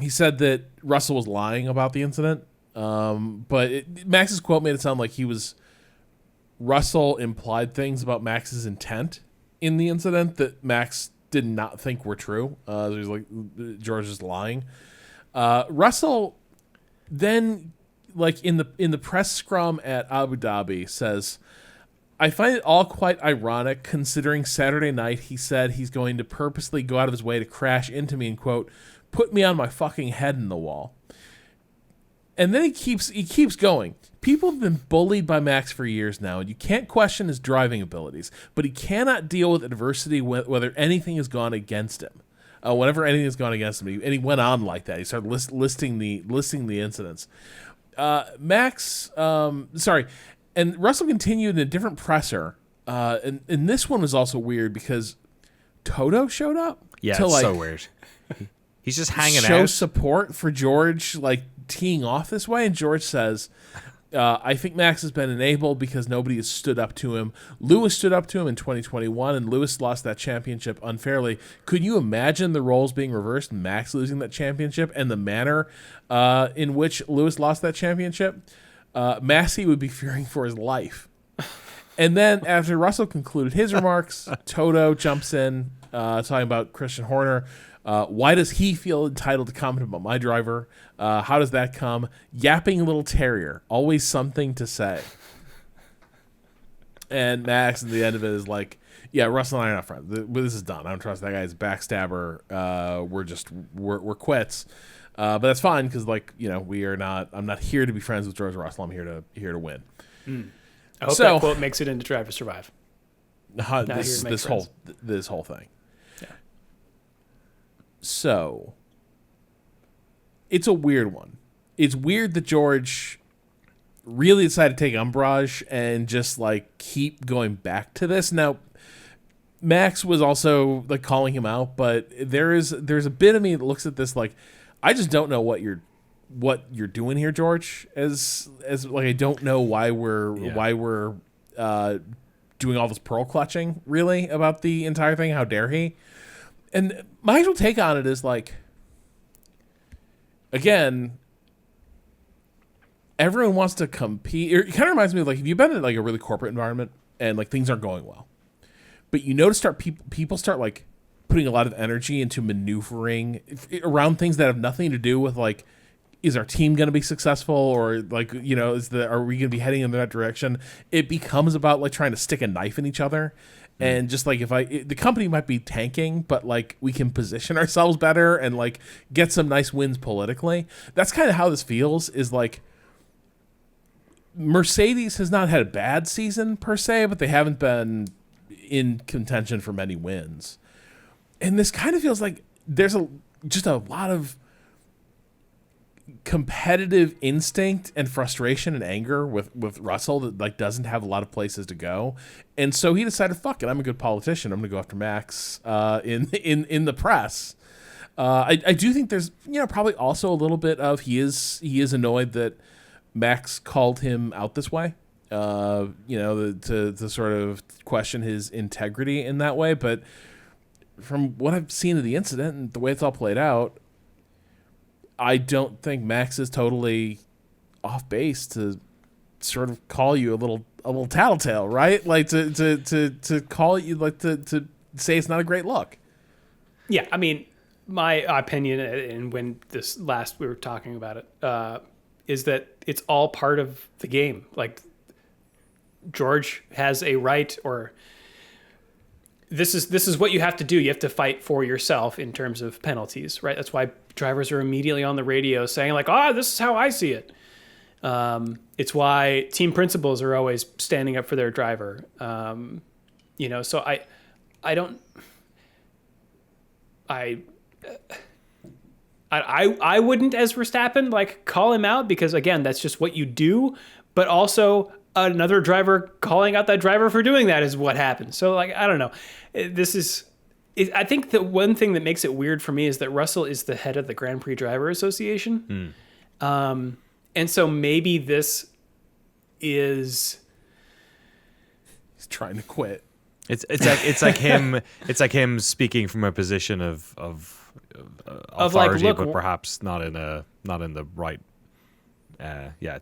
he said that Russell was lying about the incident. But Max's quote made it sound like Russell implied things about Max's intent in the incident that Max did not think were true. So he's like, George is lying. Russell then, like in the press scrum at Abu Dhabi, says, "I find it all quite ironic considering Saturday night he said he's going to purposely go out of his way to crash into me and, quote, put me on my fucking head in the wall." And then he keeps going. People have been bullied by Max for years now, and you can't question his driving abilities, but he cannot deal with adversity whether anything has gone against him. Whenever anything has gone against him, and he went on like that. He started listing the incidents. And Russell continued in a different presser, and this one was also weird because Toto showed up. Yeah, to, it's so weird. He's just hanging show out. Support for George, like teeing off this way, and George says, "I think Max has been enabled because nobody has stood up to him. Lewis stood up to him in 2021, and Lewis lost that championship unfairly. Could you imagine the roles being reversed, Max losing that championship, and the manner in which Lewis lost that championship? Massey would be fearing for his life." And then after Russell concluded his remarks, Toto jumps in, talking about Christian Horner. Why does he feel entitled to comment about my driver? How does that come? Yapping little terrier. Always something to say. And Max at the end of it is like, yeah, Russell and I are not friends. This is done. I don't trust that guy. He's a backstabber. We're quits. But that's fine because, I'm not here to be friends with George Russell. I'm here to win. I hope that quote makes it into Drive to Survive. This whole thing. So, it's a weird one. It's weird that George really decided to take umbrage and just keep going back to this. Now, Max was also calling him out, but there's a bit of me that looks at this I just don't know what you're doing here, George. As I don't know why we're doing all this pearl clutching really about the entire thing. How dare he? And my actual take on it is again, everyone wants to compete. It kind of reminds me of if you've been in a really corporate environment and things aren't going well, but you notice people start putting a lot of energy into maneuvering around things that have nothing to do with is our team going to be successful or are we going to be heading in that direction? It becomes about trying to stick a knife in each other. And just the company might be tanking, but we can position ourselves better and get some nice wins politically. That's kind of how this feels. Is Mercedes has not had a bad season per se, but they haven't been in contention for many wins. And this kind of feels like there's just a lot of competitive instinct and frustration and anger with Russell that doesn't have a lot of places to go, and so he decided, fuck it, I'm a good politician, I'm gonna go after Max in the press. I do think there's probably also a little bit of he is annoyed that Max called him out this way, to sort of question his integrity in that way. But from what I've seen of the incident and the way it's all played out, I don't think Max is totally off base to sort of call you a little tattletale, right? Like to call you, like to say it's not a great look. Yeah, I mean, my opinion, and when this last we were talking about it, is that it's all part of the game. Like, George has a right, or this is what you have to do. You have to fight for yourself in terms of penalties, right? That's why drivers are immediately on the radio saying like, this is how I see it. It's why team principals are always standing up for their driver. So I wouldn't, as Verstappen, like, call him out, because again, that's just what you do. But also, another driver calling out that driver for doing that is what happens. So, like, I don't know. I think the one thing that makes it weird for me is that Russell is the head of the Grand Prix Driver Association. And so maybe this is... He's trying to quit. It's like him speaking from a position of authority, like, look, but perhaps not in the right.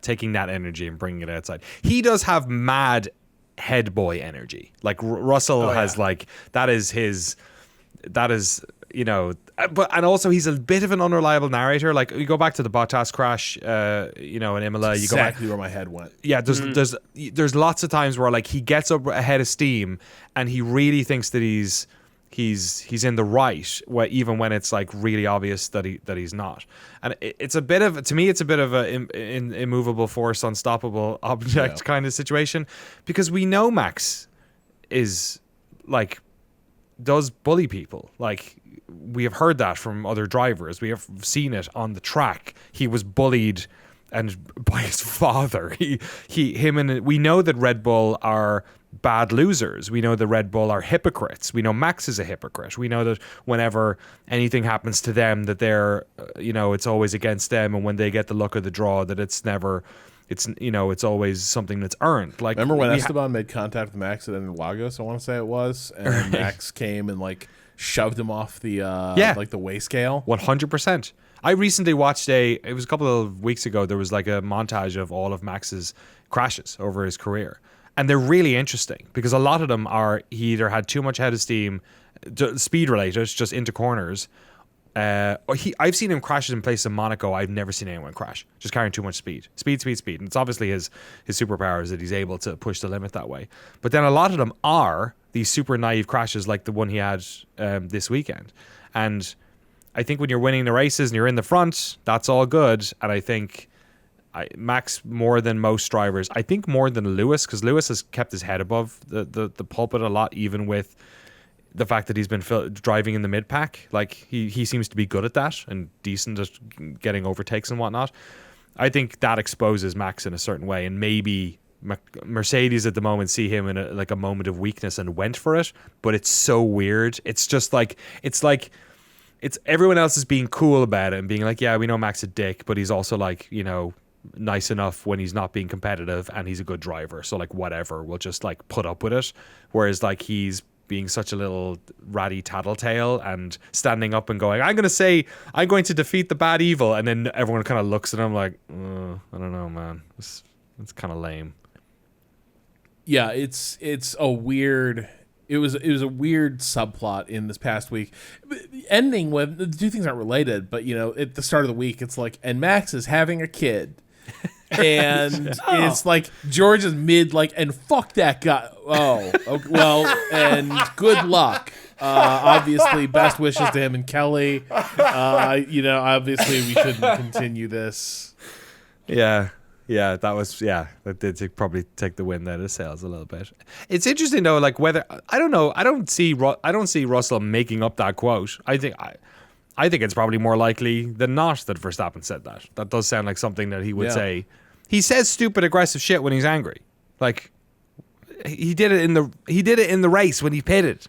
Taking that energy and bringing it outside. He does have mad head boy energy. Like Russell has like that is his. That is, and also he's a bit of an unreliable narrator. Like, you go back to the Bottas crash, in Imola. That's exactly where my head went. Yeah, there's lots of times where, like, he gets up ahead of steam and he really thinks that he's in the right, even when it's like really obvious that he's not. And it's a bit of, to me, it's a bit of a immovable force, unstoppable object kind of situation, because we know Max is like, does bully people. Like, we have heard that from other drivers. We have seen it on the track. He was bullied and by his father. We know that Red Bull are bad losers. We know that Red Bull are hypocrites. We know Max is a hypocrite. We know that whenever anything happens to them, that they're, it's always against them. And when they get the luck of the draw, that it's never, it's always something that's earned. Like, remember when Esteban made contact with Max at Interlagos, I want to say it was, and Max came and like shoved him off the like the weigh scale. 100%. I recently watched it was a couple of weeks ago. There was like a montage of all of Max's crashes over his career, and they're really interesting because a lot of them are he either had too much head of steam, speed related, just into corners. I've seen him crash in places in Monaco. I've never seen anyone crash, just carrying too much speed. And it's obviously his superpower is that he's able to push the limit that way. But then a lot of them are these super naive crashes like the one he had this weekend. And I think when you're winning the races and you're in the front, that's all good. And I think Max, more than most drivers, I think more than Lewis, because Lewis has kept his head above the pulpit a lot, even with the fact that he's been driving in the mid-pack. Like, he seems to be good at that and decent at getting overtakes and whatnot. I think that exposes Max in a certain way, and maybe Mercedes at the moment see him in a moment of weakness and went for it, but it's so weird. It's just like it's everyone else is being cool about it and being like, yeah, we know Max a dick, but he's also like, nice enough when he's not being competitive, and he's a good driver, so like whatever, we'll just like put up with it. Whereas like he's being such a little ratty tattletale and standing up and going, I'm going to defeat the bad evil, and then everyone kind of looks at him like, I don't know, man, it's kind of lame. Yeah, it's a weird. It was a weird subplot in this past week, ending with the two things aren't related, but at the start of the week, it's like, and Max is having a kid. And it's like George is mid, like, and fuck that guy. Oh, okay, well, and good luck. Obviously, best wishes to him and Kelly. Obviously, we shouldn't continue this. Yeah, that did probably take the wind out of the sails a little bit. It's interesting though, like whether I don't know. I don't see Russell making up that quote. I think it's probably more likely than not that Verstappen said that. That does sound like something that he would say. He says stupid, aggressive shit when he's angry. Like he did it in the race when he pitted,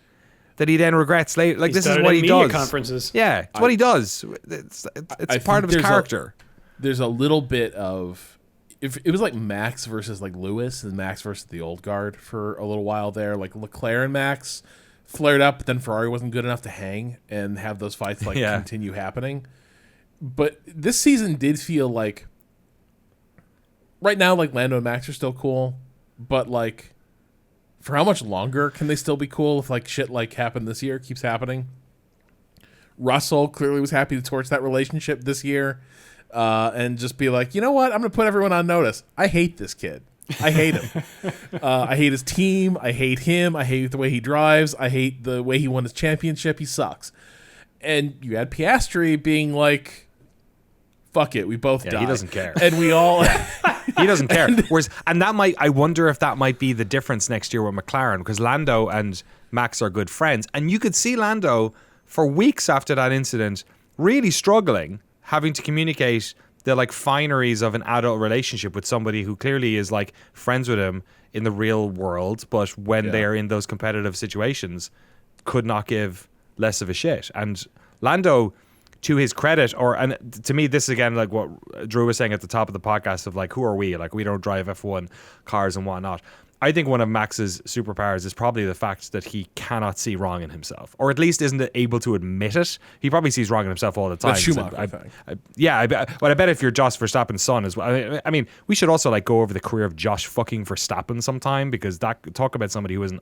that he then regrets later. Like, this is what he does. Conferences. Yeah, it's what he does. It's part of his character. There's a little bit of if it was like Max versus like Lewis and Max versus the old guard for a little while there. Like Leclerc and Max flared up, but then Ferrari wasn't good enough to hang and have those fights like continue happening. But this season did feel like right now, like Lando and Max are still cool, but like for how much longer can they still be cool if like shit like happened this year keeps happening? Russell clearly was happy to torch that relationship this year and just be like, you know what? I'm going to put everyone on notice. I hate this kid. I hate him. I hate his team. I hate him. I hate the way he drives. I hate the way he won his championship. He sucks. And you had Piastri being like, fuck it, we both die. He doesn't care. And we all... He doesn't care. Whereas, and that might, I wonder if that might be the difference next year with McLaren, because Lando and Max are good friends. And you could see Lando for weeks after that incident really struggling, having to communicate the like fineries of an adult relationship with somebody who clearly is like friends with him in the real world, but when they're in those competitive situations, could not give less of a shit. And Lando, to his credit, and to me, this is again like what Drew was saying at the top of the podcast of like, who are we? Like, we don't drive F1 cars and whatnot. I think one of Max's superpowers is probably the fact that he cannot see wrong in himself, or at least isn't able to admit it. He probably sees wrong in himself all the time. That's Schumacher, but I bet if you're Josh Verstappen's son as well. I mean, we should also like go over the career of Josh fucking Verstappen sometime, because that talk about somebody who has an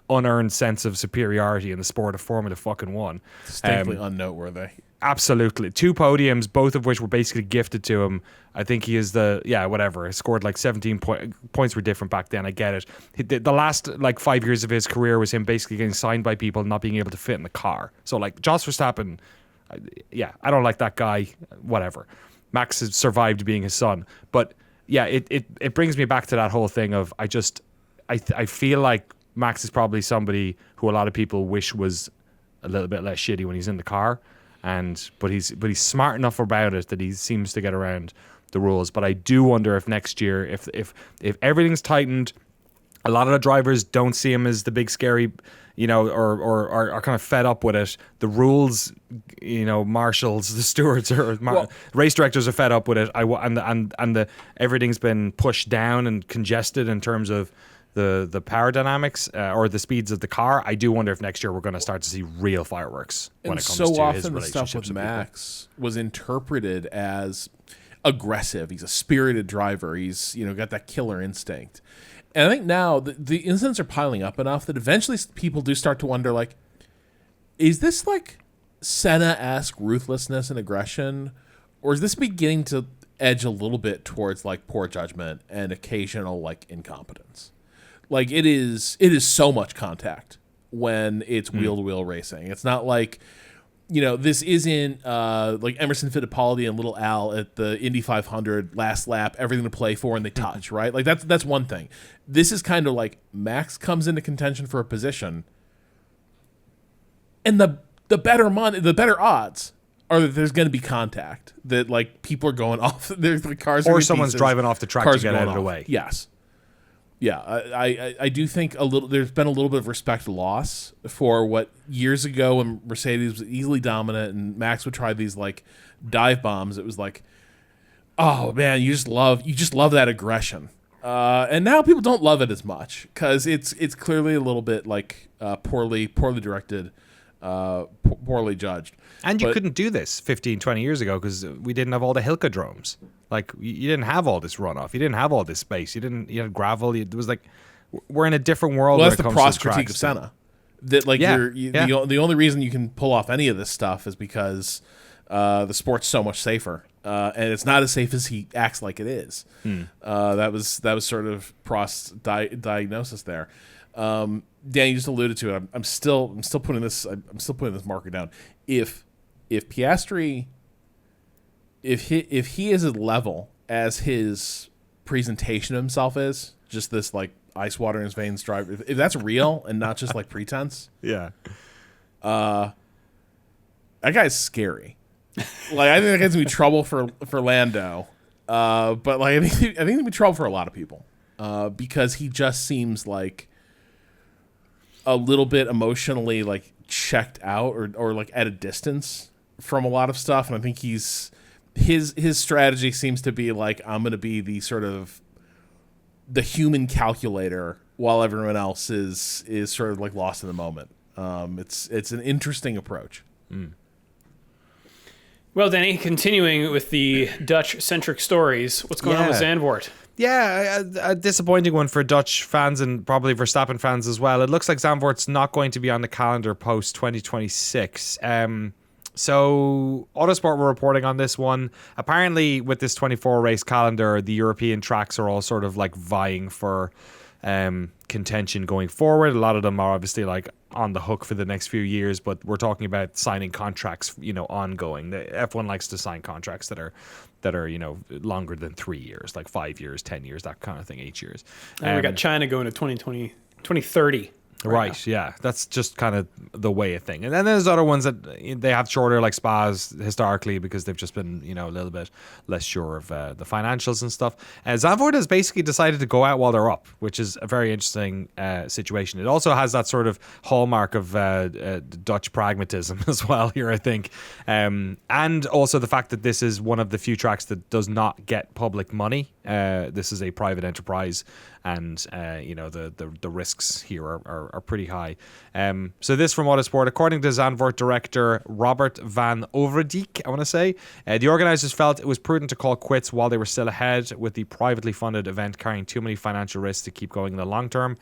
unearned sense of superiority in the sport of Formula fucking One. Distinctly unnoteworthy. Absolutely. 2 podiums, both of which were basically gifted to him. I think he is he scored like 17 points were different back then. I get it. The last like 5 years of his career was him basically getting signed by people not being able to fit in the car. So like Jos Verstappen, I don't like that guy, whatever. Max has survived being his son. But yeah, it brings me back to that whole thing of I feel like Max is probably somebody who a lot of people wish was a little bit less shitty when he's in the car. But he's smart enough about it that he seems to get around the rules. But I do wonder if next year, if everything's tightened, a lot of the drivers don't see him as the big scary, or are kind of fed up with it. The rules, marshals, the stewards, race directors are fed up with it. Everything's been pushed down and congested in terms of the power dynamics or the speeds of the car. I do wonder if next year we're going to start to see real fireworks when it comes to his relationships. So often the stuff with Max was interpreted as aggressive. He's a spirited driver. He's got that killer instinct. And I think now the incidents are piling up enough that eventually people do start to wonder, like, is this like Senna-esque ruthlessness and aggression, or is this beginning to edge a little bit towards like poor judgment and occasional like incompetence? Like it is so much contact when it's wheel-to-wheel racing. It's not like, this isn't like Emerson Fittipaldi and Little Al at the Indy 500 last lap, everything to play for, and they touch, right? Like that's one thing. This is kind of like Max comes into contention for a position, and the better odds are that there's going to be contact, that like people are going off, there's the cars, or someone's driving off the track to get out of the way. Yes. Yeah, I do think there's been a little bit of respect loss for what years ago when Mercedes was easily dominant and Max would try these like dive bombs. It was like, oh man, you just love that aggression. And now people don't love it as much because it's clearly a little bit like poorly directed, poorly judged. And you couldn't do this 15, 20 years ago because we didn't have all the Hilkadromes. Like, you didn't have all this runoff. You didn't have all this space. You had gravel. It was like, we're in a different world. Well, that's the Prost critique of Senna. That like the only reason you can pull off any of this stuff is because the sport's so much safer, and it's not as safe as he acts like it is. That was sort of Prost's diagnosis there. Dan, you just alluded to it. I'm still putting this marker down. If Piastri, if he is as level as his presentation of himself is, just this like ice water in his veins driver, if that's real and not just like pretense, that guy's scary. Like I think that guy's gonna be trouble for Lando, but like I think it'll be trouble for a lot of people, because he just seems like a little bit emotionally like checked out or like at a distance from a lot of stuff, and I think he's his strategy seems to be like, I'm going to be the sort of the human calculator while everyone else is sort of like lost in the moment. It's an interesting approach. Well, Danny, continuing with the Dutch-centric stories, what's going on with Zandvoort? Yeah, a disappointing one for Dutch fans and probably Verstappen fans as well. It looks like Zandvoort's not going to be on the calendar post 2026. So Autosport were reporting on this one. Apparently, with this 24 race calendar, the European tracks are all sort of like vying for contention going forward. A lot of them are obviously like on the hook for the next few years, but we're talking about signing contracts, ongoing. The F1 likes to sign contracts that are longer than 3 years, like 5 years, 10 years, that kind of thing, 8 years. And we got China going to 2030. Right, yeah. That's just kind of the way of thing. And then there's other ones that they have shorter, like Spas, historically, because they've just been, a little bit less sure of the financials and stuff. Zandvoort has basically decided to go out while they're up, which is a very interesting situation. It also has that sort of hallmark of Dutch pragmatism as well here, I think. And also the fact that this is one of the few tracks that does not get public money. This is a private enterprise, and the risks here are pretty high. So this from Autosport, according to Zandvoort director Robert van Overdyk, I want to say, the organisers felt it was prudent to call quits while they were still ahead, with the privately funded event carrying too many financial risks to keep going in the long term.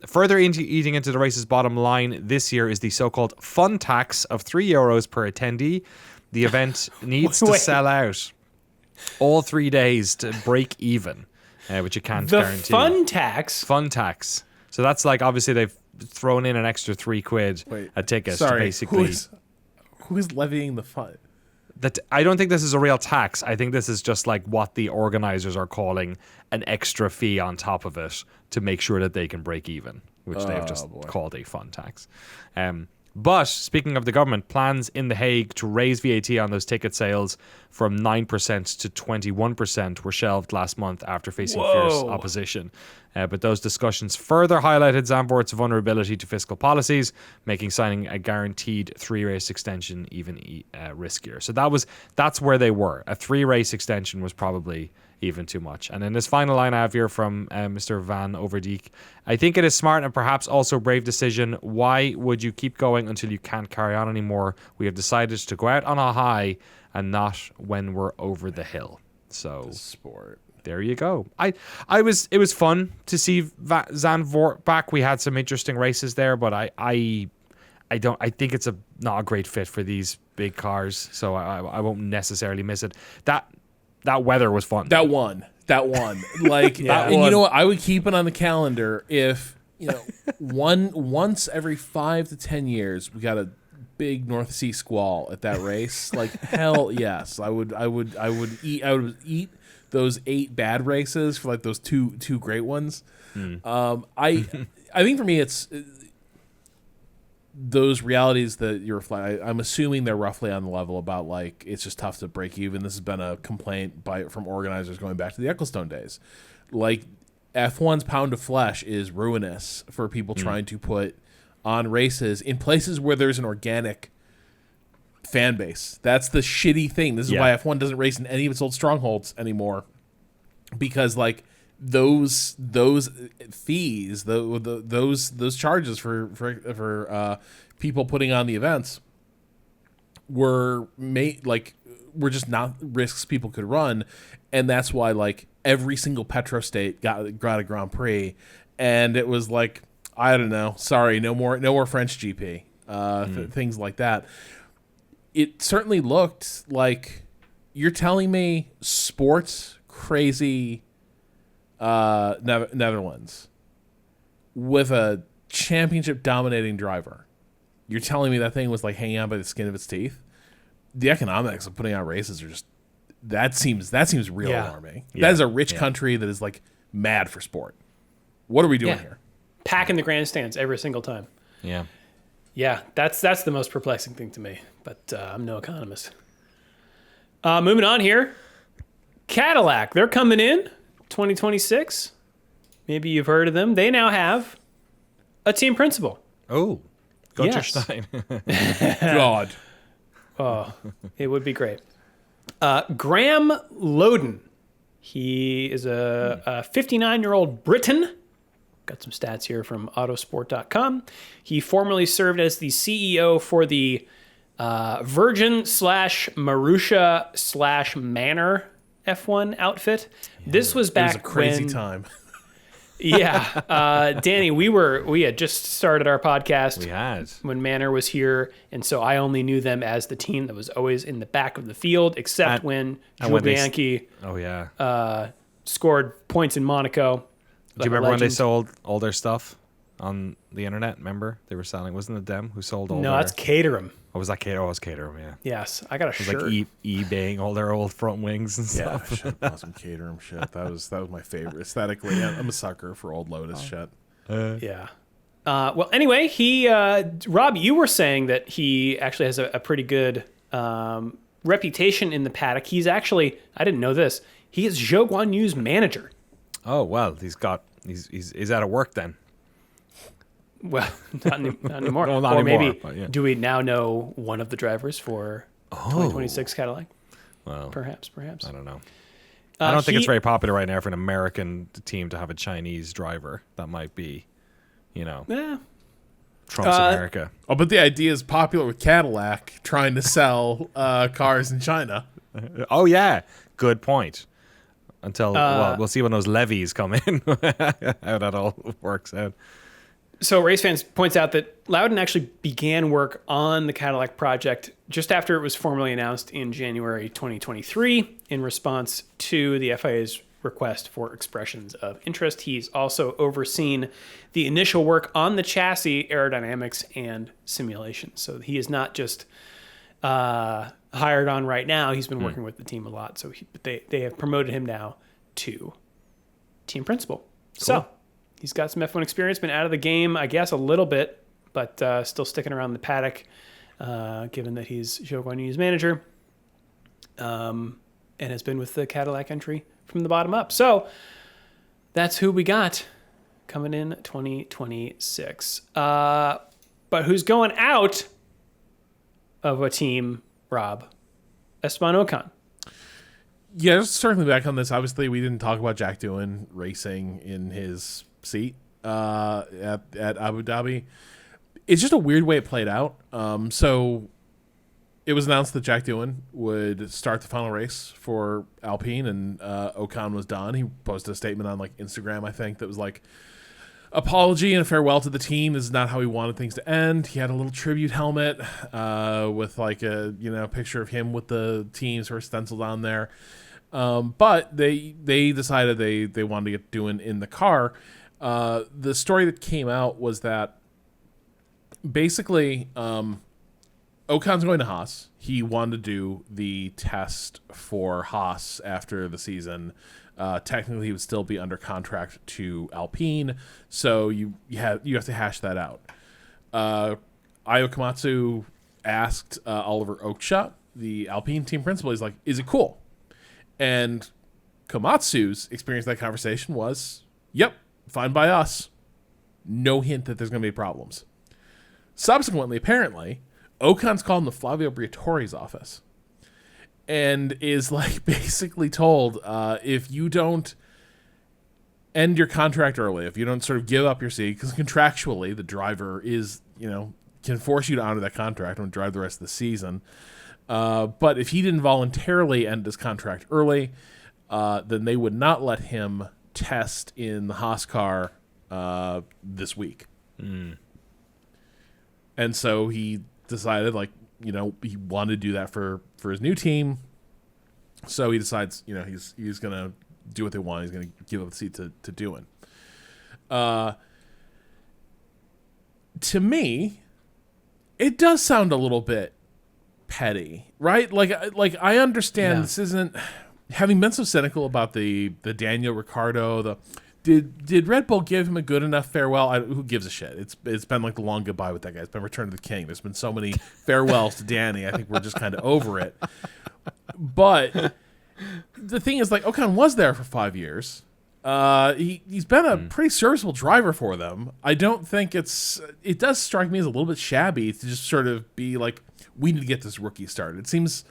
Further eating into the race's bottom line this year is the so-called fun tax of €3 per attendee. The event needs to sell out all 3 days to break even, which you can't guarantee. The fun tax? Fun tax. So that's like, obviously they've thrown in an extra £3 a ticket to basically. Who is levying the fun? That I don't think this is a real tax. I think this is just like what the organizers are calling an extra fee on top of it to make sure that they can break even, which they've just called a fun tax. But speaking of the government, plans in The Hague to raise VAT on those ticket sales from 9% to 21% were shelved last month after facing fierce opposition. But those discussions further highlighted Zandvoort's vulnerability to fiscal policies, making signing a guaranteed 3-race extension even riskier. So that's where they were. A 3-race extension was probably even too much. And in this final line I have here from Mr. Van Overdyk, I think it is smart and perhaps also a brave decision. Why would you keep going until you can't carry on anymore? We have decided to go out on a high and not when we're over the hill. So sport. There you go. It was fun to see Zandvoort back. We had some interesting races there, but I think it's not a great fit for these big cars, so I won't necessarily miss it. That weather was fun. That one. Like, and you know what? I would keep it on the calendar if, once every 5 to 10 years we got a big North Sea squall at that race. Like, hell yes, I would eat those 8 bad races for like those two great ones. I think for me it's those realities that you're reflecting. I'm assuming they're roughly on the level about like it's just tough to break even. This has been a complaint from organizers going back to the Ecclestone days. Like F1's pound of flesh is ruinous for people trying to put on races in places where there's an organic fan base. That's the shitty thing. This is why F1 doesn't race in any of its old strongholds anymore, because like those fees, those charges for people putting on the events were just not risks people could run, and that's why like every single Petro state got a Grand Prix, and it was like, I don't know, sorry, no more French GP, things like that. It certainly looked like you're telling me sports crazy Netherlands with a championship dominating driver. You're telling me that thing was like hanging out by the skin of its teeth? The economics of putting out races are just that seems real alarming. That is a rich country that is like mad for sport. What are we doing here? Packing the grandstands every single time. Yeah, that's the most perplexing thing to me, but I'm no economist. Moving on here. Cadillac, they're coming in 2026. Maybe you've heard of them. They now have a team principal. Oh, Gunter Stein. God. Oh, it would be great. Graham Loden. He is a 59-year-old Briton. Got some stats here from Autosport.com. He formerly served as the CEO for the Virgin/Marussia/Manor F1 outfit. This was back It was a crazy when, time. Yeah, Danny, we had just started our podcast. We had. When Manor was here, and so I only knew them as the team that was always in the back of the field, except when Jules Bianchi scored points in Monaco. Do you remember when they sold all their stuff on the internet? Remember? They were selling, wasn't it them who sold all their... No, that's Caterham. Oh, was that Caterham? Oh, it was Caterham, yeah. Yes, I got a shirt. It was like eBaying all their old front wings and stuff. Yeah, shit, awesome Caterham shit. That was my favorite. Aesthetically, I'm a sucker for old Lotus shit. Yeah. Well, anyway, Rob, you were saying that he actually has a pretty good reputation in the paddock. He's actually, I didn't know this, he is Zhou Guanyu's manager. Oh, well, he's out of work then. Well, not anymore. No, not or anymore, maybe, but yeah. do we now know one of the drivers for 2026 Cadillac? Well, Perhaps. I don't know. I don't think it's very popular right now for an American team to have a Chinese driver. That might be, Yeah. Trump's America. Oh, but the idea is popular with Cadillac trying to sell cars in China. Oh, yeah. Good point. Until, we'll see when those levies come in, how that all works out. So Race Fans points out that Loudon actually began work on the Cadillac project just after it was formally announced in January 2023 in response to the FIA's request for expressions of interest. He's also overseen the initial work on the chassis, aerodynamics, and simulation. So he is not just hired on right now. He's been working with the team a lot. So they have promoted him now to team principal. Cool. So he's got some F1 experience, been out of the game, I guess, a little bit, but still sticking around the paddock, given that he's Zhou Guanyu's manager, and has been with the Cadillac entry from the bottom up. So that's who we got coming in 2026. But who's going out of a team, Rob? Esteban Ocon. Yeah, just circling back on this, obviously we didn't talk about Jack Doohan racing in his seat at Abu Dhabi. It's just a weird way it played out. So it was announced that Jack Doohan would start the final race for Alpine, and Ocon was done. He posted a statement on Instagram, I think, that was like, apology and a farewell to the team. This is not how he wanted things to end. He had a little tribute helmet with a picture of him with the team sort of stenciled on there. But they decided they wanted to get Doohan in the car. The story that came out was that basically Ocon's going to Haas. He wanted to do the test for Haas after the season. Technically, he would still be under contract to Alpine, so you have to hash that out. Ayo Komatsu asked Oliver Oakeshott, the Alpine team principal, he's like, is it cool? And Komatsu's experience in that conversation was, yep, fine by us. No hint that there's going to be problems. Subsequently, apparently, Ocon's called in the Flavio Briatore's office and is basically told, if you don't end your contract early, if you don't sort of give up your seat, because contractually the driver is, can force you to honor that contract and drive the rest of the season. But if he didn't voluntarily end his contract early, then they would not let him test in the Haas car this week. And so he decided, he wanted to do that for his new team. So he decides, he's going to do what they want. He's going to give up the seat to Doohan. To me, it does sound a little bit petty, right? I understand this isn't, having been so cynical about the Daniel Ricciardo, did Red Bull give him a good enough farewell? Who gives a shit? It's been the long goodbye with that guy. It's been Return to the King. There's been so many farewells to Danny. I think we're just kind of over it. But the thing is, Ocon was there for 5 years. He's been a pretty serviceable driver for them. I don't think it does strike me as a little bit shabby to just sort of be we need to get this rookie started. It seems,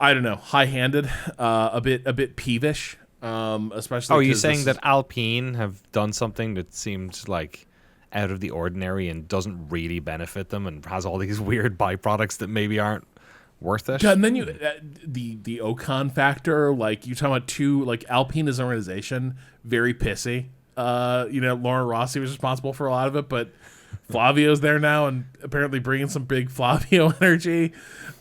I don't know, high-handed, a bit peevish, especially. Oh, you're saying that Alpine have done something that seemed like out of the ordinary and doesn't really benefit them, and has all these weird byproducts that maybe aren't worth it? Yeah, and then the Ocon factor, like you're talking about two, like Alpine as an organization, very pissy. Lauren Rossi was responsible for a lot of it, but Flavio's there now and apparently bringing some big Flavio energy.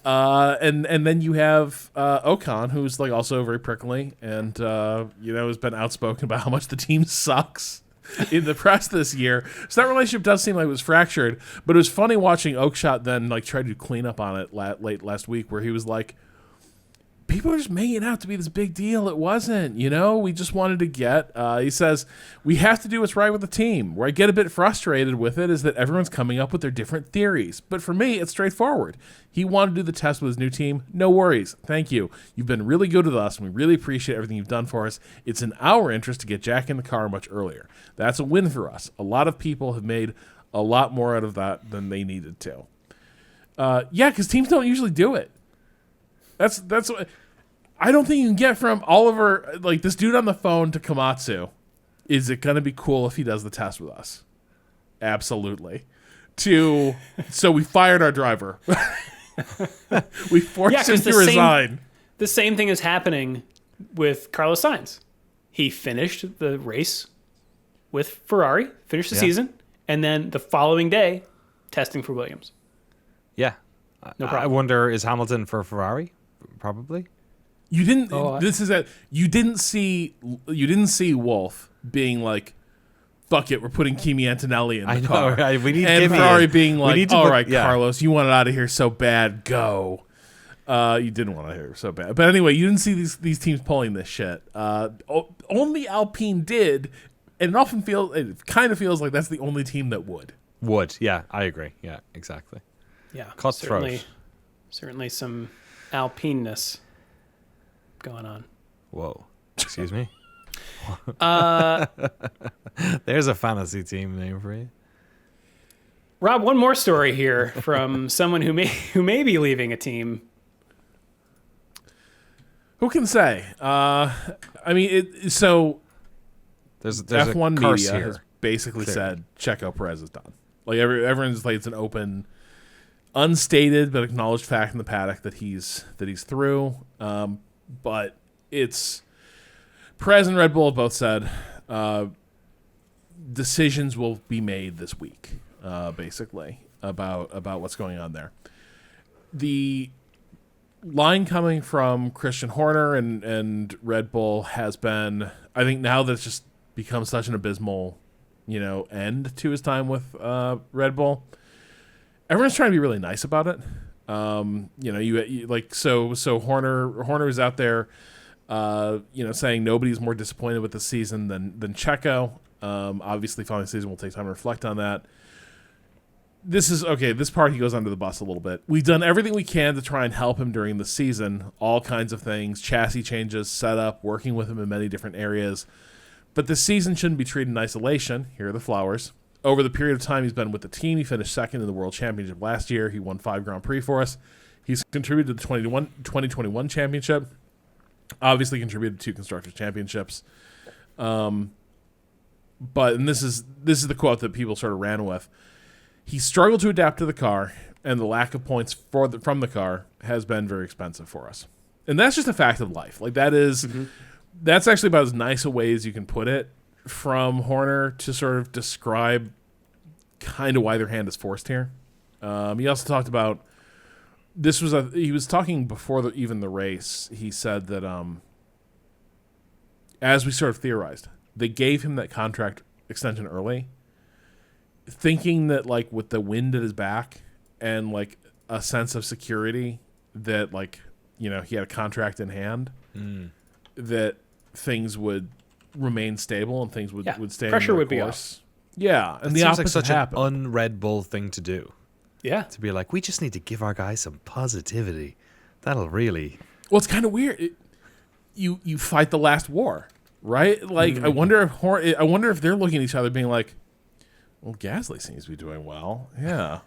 And then you have Ocon, who's like also very prickly and has been outspoken about how much the team sucks in the press this year. So that relationship does seem like it was fractured, but it was funny watching Oakshot then like try to clean up on it late last week, where he was like, people are just making it out to be this big deal. It wasn't, we just wanted to get, he says, we have to do what's right with the team. Where I get a bit frustrated with it is that everyone's coming up with their different theories. But for me, it's straightforward. He wanted to do the test with his new team. No worries. Thank you. You've been really good with us, and we really appreciate everything you've done for us. It's in our interest to get Jack in the car much earlier. That's a win for us. A lot of people have made a lot more out of that than they needed to. Because teams don't usually do it. That's what I don't think you can get from Oliver, like this dude on the phone to Komatsu. Is it going to be cool if he does the test with us? Absolutely. So we fired our driver. We forced him to resign. The same thing is happening with Carlos Sainz. He finished the race with Ferrari, finished the season, and then the following day, testing for Williams. Yeah. No problem. I wonder, is Hamilton for Ferrari? Probably. You didn't. You didn't see Wolf being like, "Fuck it, we're putting Kimi Antonelli in the car." Right? We need and Kimi Ferrari in. being like, "All right, yeah. Carlos, you want it out of here so bad, go." You didn't want to hear so bad, but anyway, you didn't see these teams pulling this shit. Only Alpine did, and it kind of feels like that's the only team that would. Yeah, I agree. Yeah, exactly. Yeah, Cutthroat. Certainly some Alpineness going on. Whoa. Excuse me? There's a fantasy team name for you. Rob, one more story here from someone who may be leaving a team. Who can say? There's F1 a curse media here. has basically Clearly. said Checo Perez is done. Like everyone's like, it's an open, unstated but acknowledged fact in the paddock that he's through. But it's Perez and Red Bull have both said decisions will be made this week, basically about what's going on there. The line coming from Christian Horner and Red Bull has been, I think now that it's just become such an abysmal, end to his time with Red Bull. Everyone's trying to be really nice about it. So Horner is out there, saying nobody's more disappointed with the season than Checo. Obviously, following the season, we'll take time to reflect on that. This is okay. This part, he goes under the bus a little bit. We've done everything we can to try and help him during the season, all kinds of things, chassis changes, setup, working with him in many different areas. But this season shouldn't be treated in isolation. Here are the flowers. Over the period of time he's been with the team, he finished second in the World Championship last year. He won 5 Grand Prix for us. He's contributed to the 2021 Championship. Obviously contributed to 2 Constructors' Championships. But this is the quote that people sort of ran with. He struggled to adapt to the car, and the lack of points from the car has been very expensive for us. And that's just a fact of life. Like that's actually about as nice a way as you can put it from Horner to sort of describe kind of why their hand is forced here. He also talked about he was talking before even the race. He said that as we sort of theorized, they gave him that contract extension early, thinking that like with the wind at his back and like a sense of security that he had a contract in hand, that things would remain stable and things would stay. Pressure in their would be course. Yeah, and It the seems opposite like such happened. an un-Red Bull thing to do. Yeah. To be like, we just need to give our guys some positivity. That'll really... Well, it's kind of weird. You fight the last war, right? Like, I wonder if they're looking at each other being like, well, Gasly seems to be doing well. Yeah.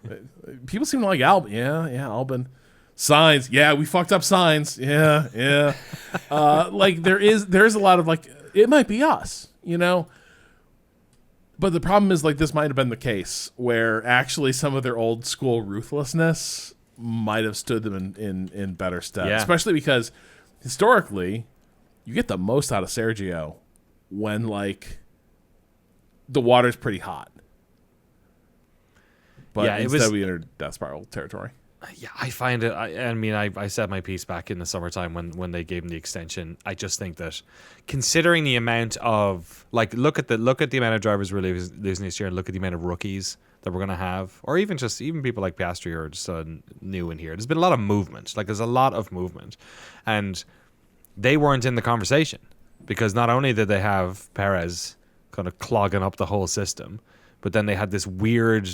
People seem to like Albon. Yeah, Albon. Signs. Yeah, we fucked up signs. Yeah. Like there's a lot of like, it might be us, you know? But the problem is, like, this might have been the case where actually some of their old school ruthlessness might have stood them in better stead. Yeah. Especially because historically, you get the most out of Sergio when, like, the water's pretty hot. But Yeah, instead we entered death spiral territory. Yeah, I find it. I said my piece back in the summertime when they gave him the extension. I just think that, considering the amount of like, look at the amount of drivers we're losing this year, and look at the amount of rookies that we're gonna have, or even people like Piastri who are just new in here. There's been a lot of movement. Like, there's a lot of movement, and they weren't in the conversation because not only did they have Perez kind of clogging up the whole system, but then they had this weird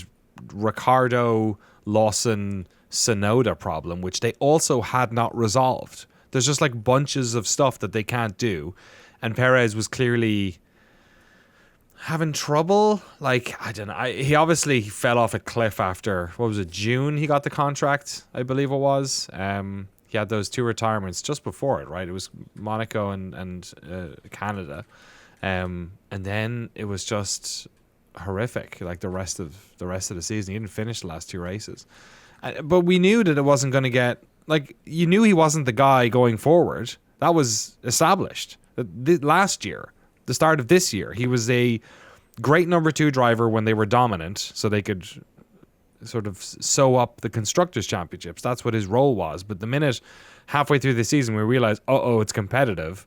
Ricardo, Lawson, Sonoda problem, which they also had not resolved. There's just like bunches of stuff that they can't do, and Perez was clearly having trouble. Like, I don't know. He obviously fell off a cliff after, what was it, June? He got the contract, I believe it was. He had those 2 retirements just before it, right? It was Monaco and Canada, and then it was just horrific. Like the rest of the season, he didn't finish the last 2 races. But we knew that it wasn't going to get, like, you knew he wasn't the guy going forward. That was established. Last year, the start of this year, he was a great number 2 driver when they were dominant, so they could sort of sew up the Constructors' Championships. That's what his role was. But the minute halfway through the season we realized, it's competitive,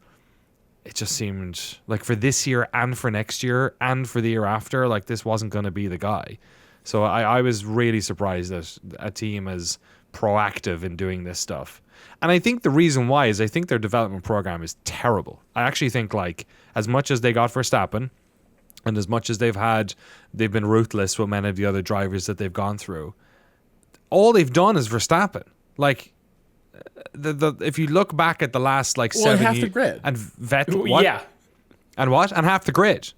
it just seemed like for this year and for next year and for the year after, like, this wasn't going to be the guy. So I was really surprised that a team is proactive in doing this stuff. And I think the reason why is I think their development program is terrible. I actually think, like, as much as they got Verstappen and as much as they've been ruthless with many of the other drivers that they've gone through, all they've done is Verstappen. Like, if you look back at the last, like, 7 years... half the grid. And Vettel... What? Yeah. And what? And half the grid.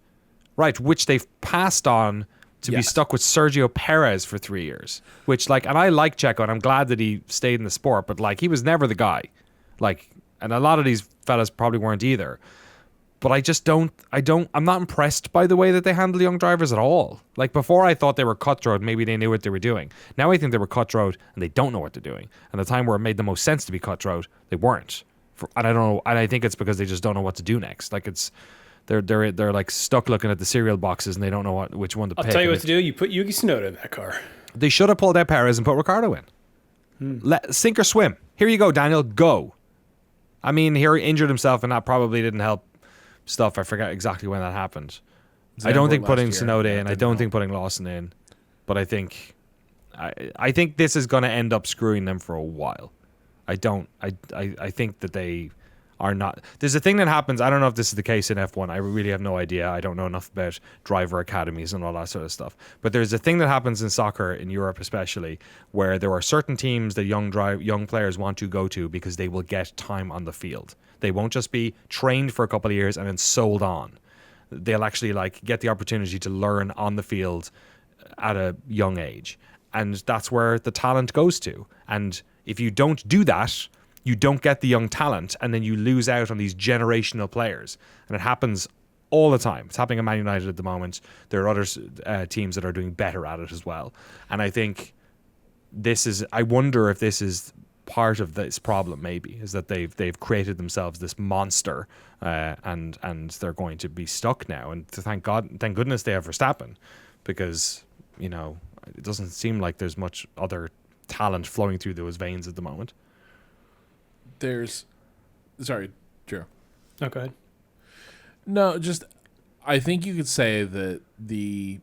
Right, which they've passed on to be stuck with Sergio Perez for 3 years, which, like, and I like Checo and I'm glad that he stayed in the sport, but, like, he was never the guy. Like, and a lot of these fellas probably weren't either. But I'm not impressed by the way that they handle young drivers at all. Like, before I thought they were cutthroat, maybe they knew what they were doing. Now I think they were cutthroat and they don't know what they're doing. And the time where it made the most sense to be cutthroat, they weren't. And I don't know, and I think it's because they just don't know what to do next. Like, they're like stuck looking at the cereal boxes and they don't know which one to pick. I'll tell you what to do. You put Yuki Tsunoda in that car. They should have pulled out Perez and put Ricardo in. Sink or swim. Here you go, Daniel. Go. I mean, he injured himself and that probably didn't help stuff. I forget exactly when that happened. I don't think putting Tsunoda in. I don't think putting Lawson in. But I think this is going to end up screwing them for a while. I think that they are not. There's a thing that happens. I don't know if this is the case in F1. I really have no idea. I don't know enough about driver academies and all that sort of stuff. But there's a thing that happens in soccer, in Europe especially, where there are certain teams that young players want to go to because they will get time on the field. They won't just be trained for a couple of years and then sold on. They'll actually, like, get the opportunity to learn on the field at a young age. And that's where the talent goes to. And if you don't do that, you don't get the young talent, and then you lose out on these generational players. And it happens all the time. It's happening at Man United at the moment. There are other teams that are doing better at it as well. And I think I wonder if this is part of this problem, maybe, is that they've created themselves this monster, and they're going to be stuck now. And thank goodness they have Verstappen, because, you know, it doesn't seem like there's much other talent flowing through those veins at the moment. Sorry, Drew. Oh, go ahead. No, just, I think you could say that the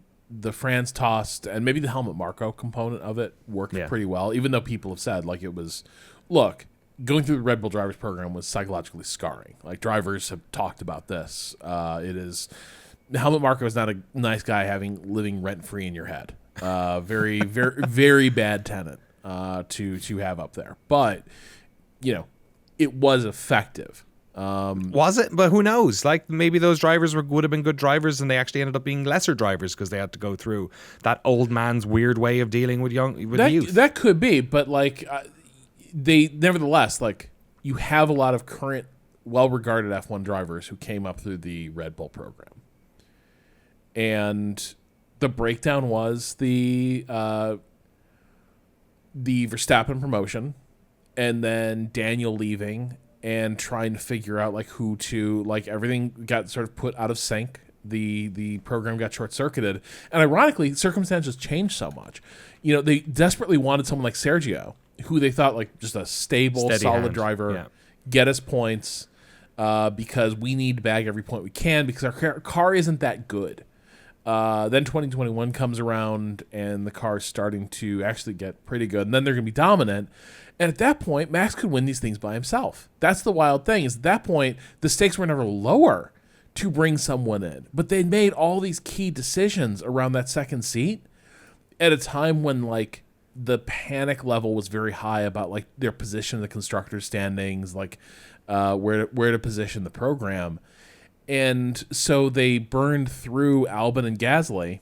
France tossed and maybe the helmet Marco component of it worked pretty well, even though people have said, like, it was, look, going through the Red Bull drivers program was psychologically scarring. Like, drivers have talked about this. Helmut Marko is not a nice guy living rent free in your head. Very, very, very bad tenant to have up there. But, you know, it was effective. Was it? But who knows? Like, maybe those drivers would have been good drivers, and they actually ended up being lesser drivers because they had to go through that old man's weird way of dealing with youth. That could be, but, like, they nevertheless, like, you have a lot of current, well-regarded F1 drivers who came up through the Red Bull program. And the breakdown was the Verstappen promotion, and then Daniel leaving and trying to figure out like who to, like, everything got sort of put out of sync. The program got short-circuited, and ironically, circumstances changed so much. You know, they desperately wanted someone like Sergio, who they thought like just a stable, Steady solid hand. driver, Yeah. get us points, because we need to bag every point we can because our car isn't that good. Then 2021 comes around and the car's starting to actually get pretty good, and then they're going to be dominant. And at that point, Max could win these things by himself. That's the wild thing, is at that point, the stakes were never lower to bring someone in. But they made all these key decisions around that second seat at a time when, like, the panic level was very high about, like, their position in the constructors' standings, like, where to position the program. And so they burned through Albon and Gasly,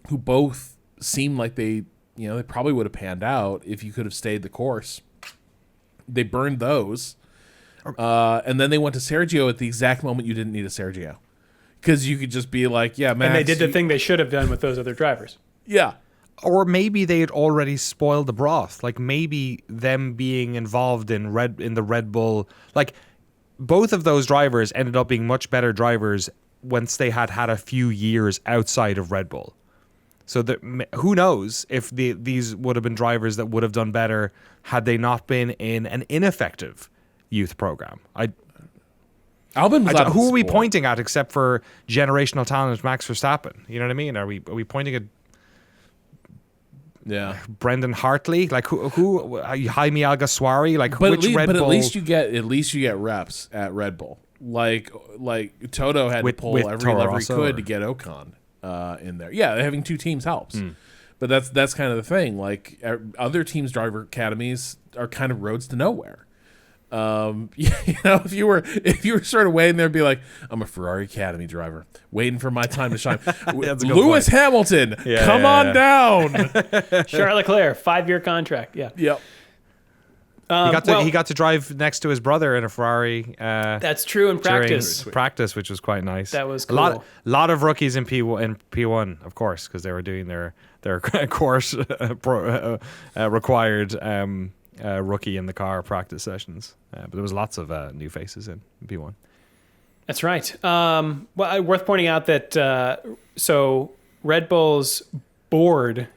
who both seemed like they probably would have panned out if you could have stayed the course. They burned those. And then they went to Sergio at the exact moment you didn't need a Sergio. Because you could just be like, yeah, Max. And they did the thing they should have done with those other drivers. Yeah. Or maybe they had already spoiled the broth. Like, maybe them being involved in the Red Bull, like, both of those drivers ended up being much better drivers once they had a few years outside of Red Bull. So who knows if these would have been drivers that would have done better had they not been in an ineffective youth program. Albon was out of who the are we sport. pointing at except for generational talent Max Verstappen? You know what I mean? Are we pointing at Brendan Hartley? Like who Jaime Alguersuari? Like which Red Bull? But at least you get reps at Red Bull. Like Toto had to pull every Toro lever he Rosso, could or- to get Ocon in there. Yeah, having two teams helps. But that's kind of the thing. Like, other teams' driver academies are kind of roads to nowhere. If you were sort of waiting there, be like, I'm a Ferrari Academy driver, waiting for my time to shine. Lewis Hamilton, come on down. Charles Leclerc, 5-year contract. Yeah. Yep. He got to drive next to his brother in a Ferrari. That's true in practice. Practice, which was quite nice. That was cool. A lot of rookies in P1, of course, because they were doing their course required rookie in the car practice sessions. But there was lots of new faces in P1. That's right. Worth pointing out that so Red Bull's board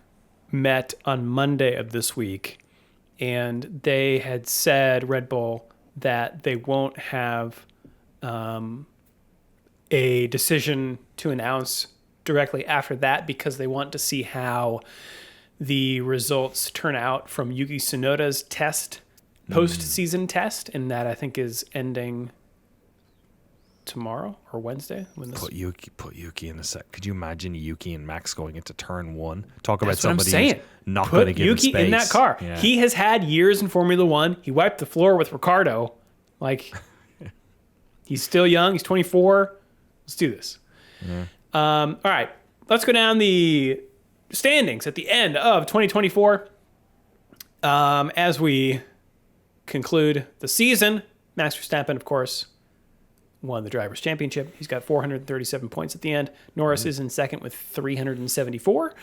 met on Monday of this week, and they had said, Red Bull, that they won't have a decision to announce directly after that because they want to see how the results turn out from Yuki Tsunoda's post-season test, and that I think is ending tomorrow or Wednesday. Put Yuki in the set. Could you imagine Yuki and Max going into turn one? Talk about That's what I'm somebody saying. who's not going to Put give him Yuki space. in that car. Yeah. He has had years in Formula One. He wiped the floor with Ricardo. Like, he's still young. He's 24. Let's do this. Yeah. All right. Let's go down the standings at the end of 2024. As we conclude the season, Max Verstappen, of course, won the Drivers' Championship. He's got 437 points at the end. Norris is in second with 374.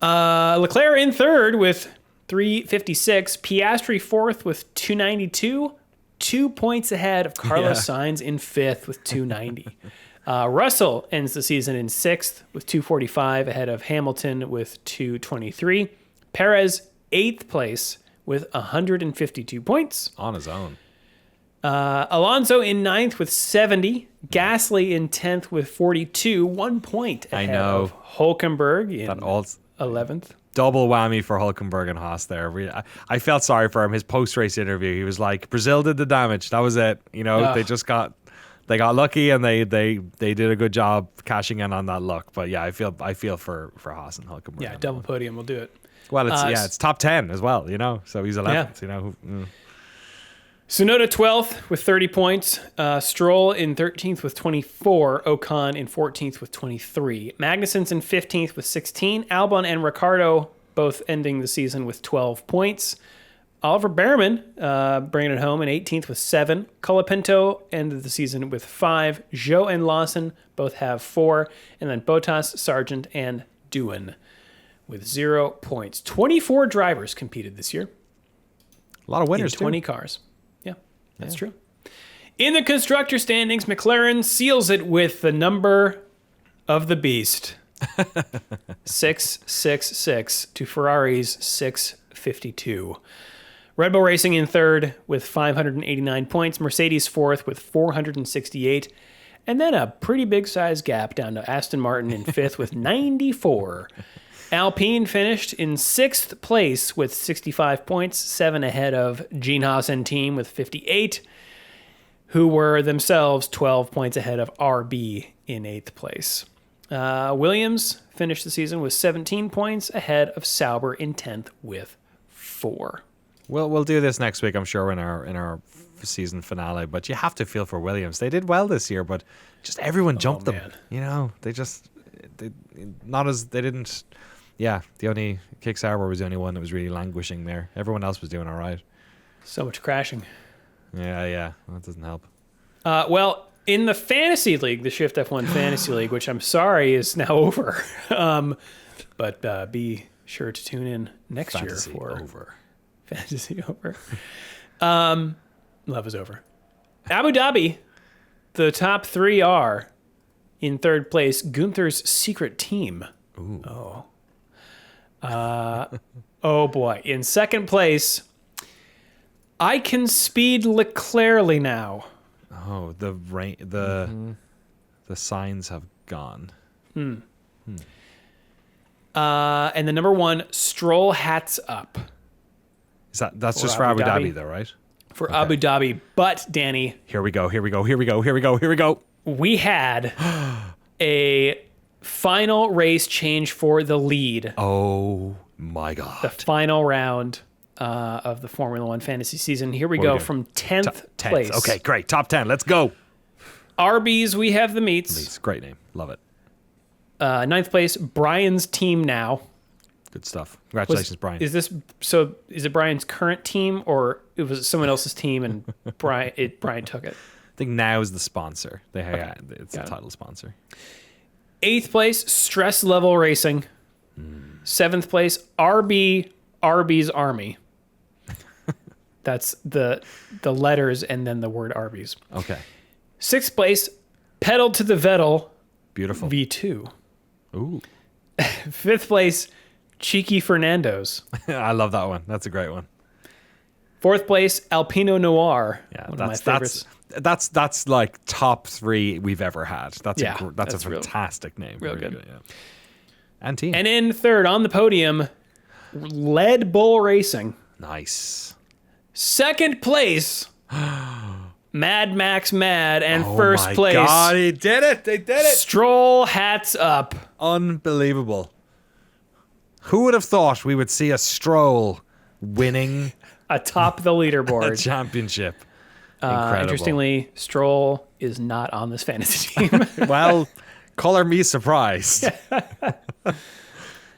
Leclerc in third with 356. Piastri fourth with 292. 2 points ahead of Carlos Sainz in fifth with 290. Russell ends the season in sixth with 245, ahead of Hamilton with 223. Perez, eighth place with 152 points. On his own. Alonso in ninth with 70. Gasly in 10th with 42. 1 point ahead of Hülkenberg in 11th. Double whammy for Hülkenberg and Haas there. I felt sorry for him. His post-race interview, he was like, Brazil did the damage. That was it. They just got lucky, and they did a good job cashing in on that luck. But yeah, I feel for Haas and Hülkenberg. Yeah, double podium will do it. Well, it's top 10 as well, so he's 11th, Tsunoda 12th with 30 points. Stroll in 13th with 24. Ocon in 14th with 23. Magnussen's in 15th with 16. Albon and Ricciardo both ending the season with 12 points. Oliver Behrman bringing it home in 18th with 7. Colapinto ended the season with 5. Zhou and Lawson both have 4. And then Bottas, Sargent, and Doohan with 0 points. 24 drivers competed this year. A lot of winners, in 20 cars. Yeah, that's true. In the constructor standings, McLaren seals it with the number of the beast. 666 to Ferrari's 652. Red Bull Racing in third with 589 points. Mercedes fourth with 468. And then a pretty big size gap down to Aston Martin in fifth with 94. Alpine finished in sixth place with 65 points, 7 ahead of Gene Haas and team with 58, who were themselves 12 points ahead of RB in eighth place. Williams finished the season with 17 points ahead of Sauber in 10th with 4. We'll do this next week, I'm sure, in our season finale. But you have to feel for Williams. They did well this year, but just everyone jumped them. Man. You know, they didn't. Yeah, the only Kick Sauber was the only one that was really languishing there. Everyone else was doing all right. So much crashing. Yeah, that doesn't help. Well, in the fantasy league, the Shift F1 fantasy league, which I'm sorry is now over, but be sure to tune in next Fantasy year for over. Fantasy over. Love is over. Abu Dhabi, the top 3 are in third place, Gunther's secret team. Ooh. Oh boy. In second place, I can speed Leclerc now. Oh, the signs have gone. And the number 1, Stroll hats up. That's just for Abu Dhabi though, right? For Abu Dhabi. But Danny, Here we go. we had a final race change for the lead. Oh my God. The final round of the Formula One fantasy season. Here we go from 10th place. Okay, great. Top 10. Let's go. Arby's, we have the meats. It's a great name. Love it. 9th place, Brian's team now. Good stuff. Congratulations, Brian. Is it Brian's current team, or it was someone else's team and Brian took it? I think now is the sponsor. It's the title sponsor. 8th place, Stress Level Racing. 7th place, Arby's Army. That's the letters and then the word Arby's. Okay. 6th place, Pedal to the Vettel. Beautiful. V2. Ooh. 5th place, Cheeky Fernando's. I love that one. That's a great one. 4th place, Alpino Noir. Yeah, one of my favorites. That's like top 3 we've ever had. That's a fantastic name. Real Very good. Yeah. And team. And in third on the podium, Red Bull Racing. Nice. 2nd place, Mad Max Mad. And first my place, God, he did it. They did it. Stroll hats up. Unbelievable. Who would have thought we would see a Stroll winning Atop the a leaderboard. championship? Incredible. Interestingly, Stroll is not on this fantasy team. Well, color me surprised.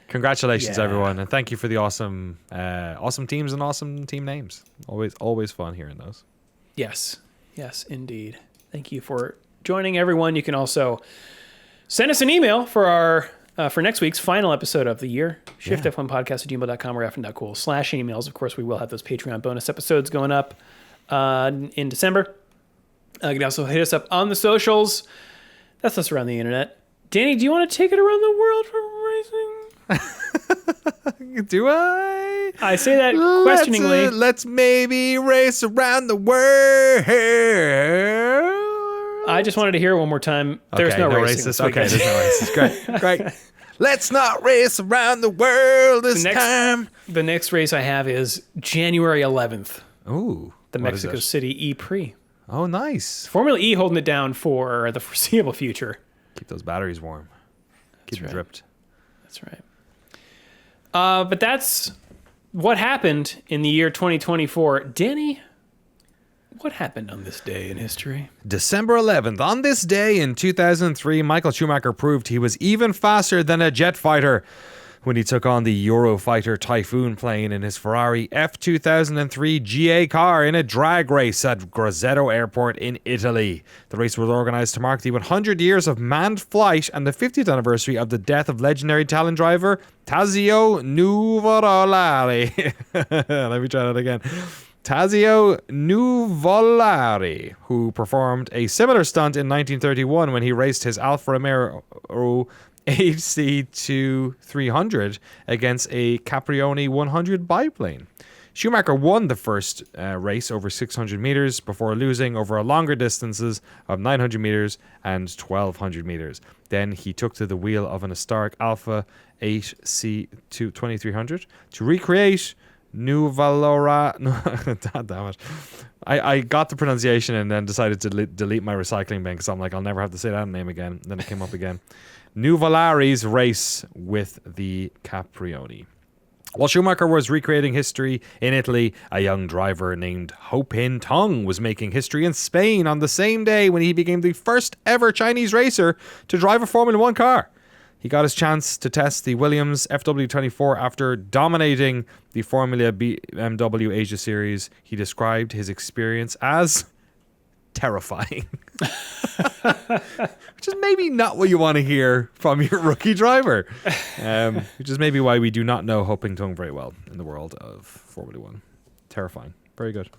Congratulations, Yeah. everyone, and thank you for the awesome teams and awesome team names. Always fun hearing those. Yes, indeed. Thank you for joining, everyone. You can also send us an email for our for next week's final episode of the year. shiftf1podcast@gmail.com or f1.cool/emails. Of course, we will have those Patreon bonus episodes going up in December. You can also hit us up on the socials. That's us around the internet. Danny, do you want to take it around the world for racing? Do I? I say that questioningly. Let's maybe race around the world. I just wanted to hear it one more time. There's no racing. this Okay, weekend. there's no races. Great. Let's not race around the world this time. The next race I have is January 11th. Ooh. The what is Mexico it? City E-Prix. Oh, nice. Formula E holding it down for the foreseeable future. Keep those batteries warm. Keep them right. dripped. That's right. But that's what happened in the year 2024. Danny, what happened on this day in history? December 11th. On this day in 2003, Michael Schumacher proved he was even faster than a jet fighter when he took on the Eurofighter Typhoon plane in his Ferrari F2003 GA car in a drag race at Grosseto Airport in Italy. The race was organised to mark the 100 years of manned flight and the 50th anniversary of the death of legendary talent driver Tazio Nuvolari. Let me try that again. Tazio Nuvolari, who performed a similar stunt in 1931 when he raced his Alfa Romeo HC2300 against a Caprioni 100 biplane. Schumacher won the first race over 600 meters before losing over longer distances of 900 meters and 1200 meters. Then he took to the wheel of an historic Alfa HC2300 to recreate Nuvolari. Damn it. I got the pronunciation and then decided to delete my recycling bin because I'm like, I'll never have to say that name again. Then it came up again. Nuvolari's race with the Caprioni. While Schumacher was recreating history in Italy, a young driver named Ho Pin Tong was making history in Spain on the same day when he became the first ever Chinese racer to drive a Formula 1 car. He got his chance to test the Williams FW24 after dominating the Formula BMW Asia Series. He described his experience as terrifying. Which is maybe not what you want to hear from your rookie driver. Which is maybe why we do not know Ho Ping Tong very well in the world of Formula 1. Terrifying. Very good.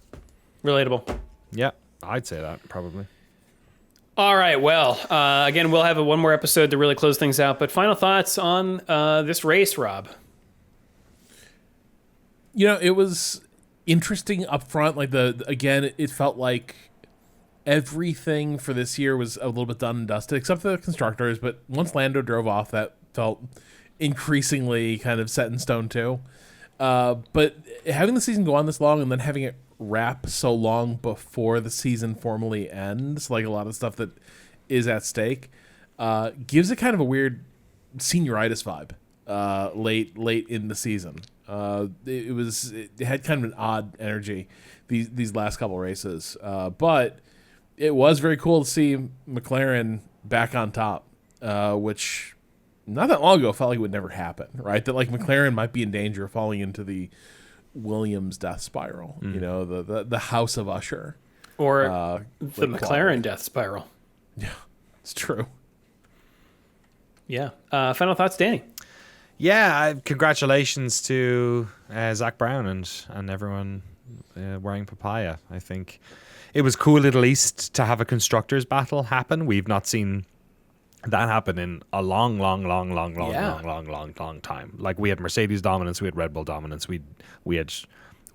Relatable. Yeah, I'd say that, probably. All right, well, again, we'll have one more episode to really close things out, but final thoughts on this race, Rob? You know, it was interesting up front. Like, it felt like everything for this year was a little bit done and dusted, except for the constructors, but once Lando drove off, that felt increasingly kind of set in stone too. But having the season go on this long and then having it wrap so long before the season formally ends, like a lot of stuff that is at stake, gives it kind of a weird senioritis vibe late in the season. It had kind of an odd energy these last couple races, but it was very cool to see McLaren back on top, which not that long ago felt like it would never happen, right? That like McLaren might be in danger of falling into the Williams death spiral, you know, the House of Usher. Or the McLaren death spiral. Yeah, it's true. Yeah. Final thoughts, Danny? Yeah, congratulations to Zach Brown and everyone wearing papaya. I think it was cool at least to have a constructors battle happen. We've not seen that happened in a long time. Like we had Mercedes dominance, we had Red Bull dominance, we had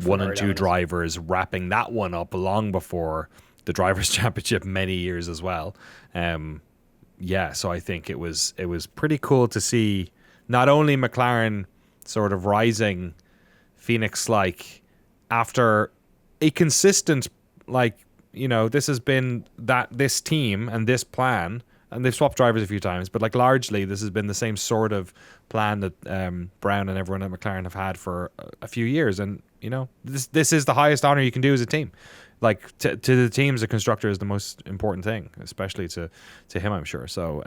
one and two drivers wrapping that one up long before the Drivers' Championship many years as well. So I think it was pretty cool to see not only McLaren sort of rising Phoenix-like after a consistent, like, you know, this has been this team and this plan. And they've swapped drivers a few times, but like largely this has been the same sort of plan that Brown and everyone at McLaren have had for a few years. And, you know, this is the highest honor you can do as a team. Like to the teams, the constructor is the most important thing, especially to him, I'm sure. So,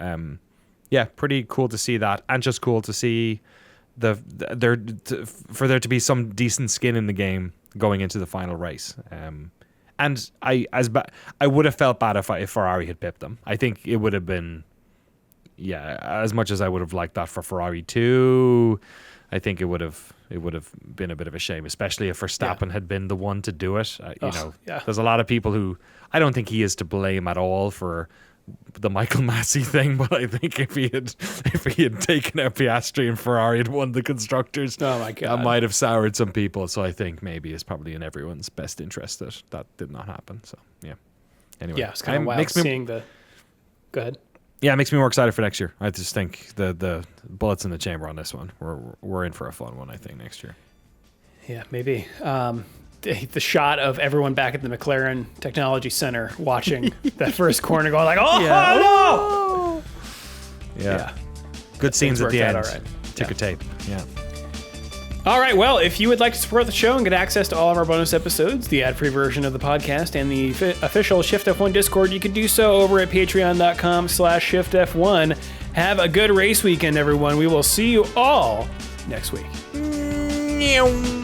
pretty cool to see that. And just cool to see for there to be some decent skin in the game going into the final race. And I would have felt bad if Ferrari had pipped them. I think it would have been, as much as I would have liked that for Ferrari too, I think it would have been a bit of a shame, especially if Verstappen had been the one to do it. There's a lot of people who I don't think he is to blame at all for the Michael Massey thing, but I think if he had taken out Piastri and Ferrari had won the constructors, oh my God, that might have soured some people. So I think maybe it's probably in everyone's best interest that did not happen. So yeah. Anyway, it's kind of wild seeing the. Go ahead. Yeah, it makes me more excited for next year. I just think the bullets in the chamber on this one. We're in for a fun one, I think, next year. Yeah, maybe. The shot of everyone back at the McLaren Technology Center watching that first corner going like, no! Yeah. Good scenes at the end. All right. Ticker tape. Yeah. All right, well, if you would like to support the show and get access to all of our bonus episodes, the ad-free version of the podcast, and the official Shift+F1 Discord, you can do so over at patreon.com/ShiftF1. Have a good race weekend, everyone. We will see you all next week. Meow.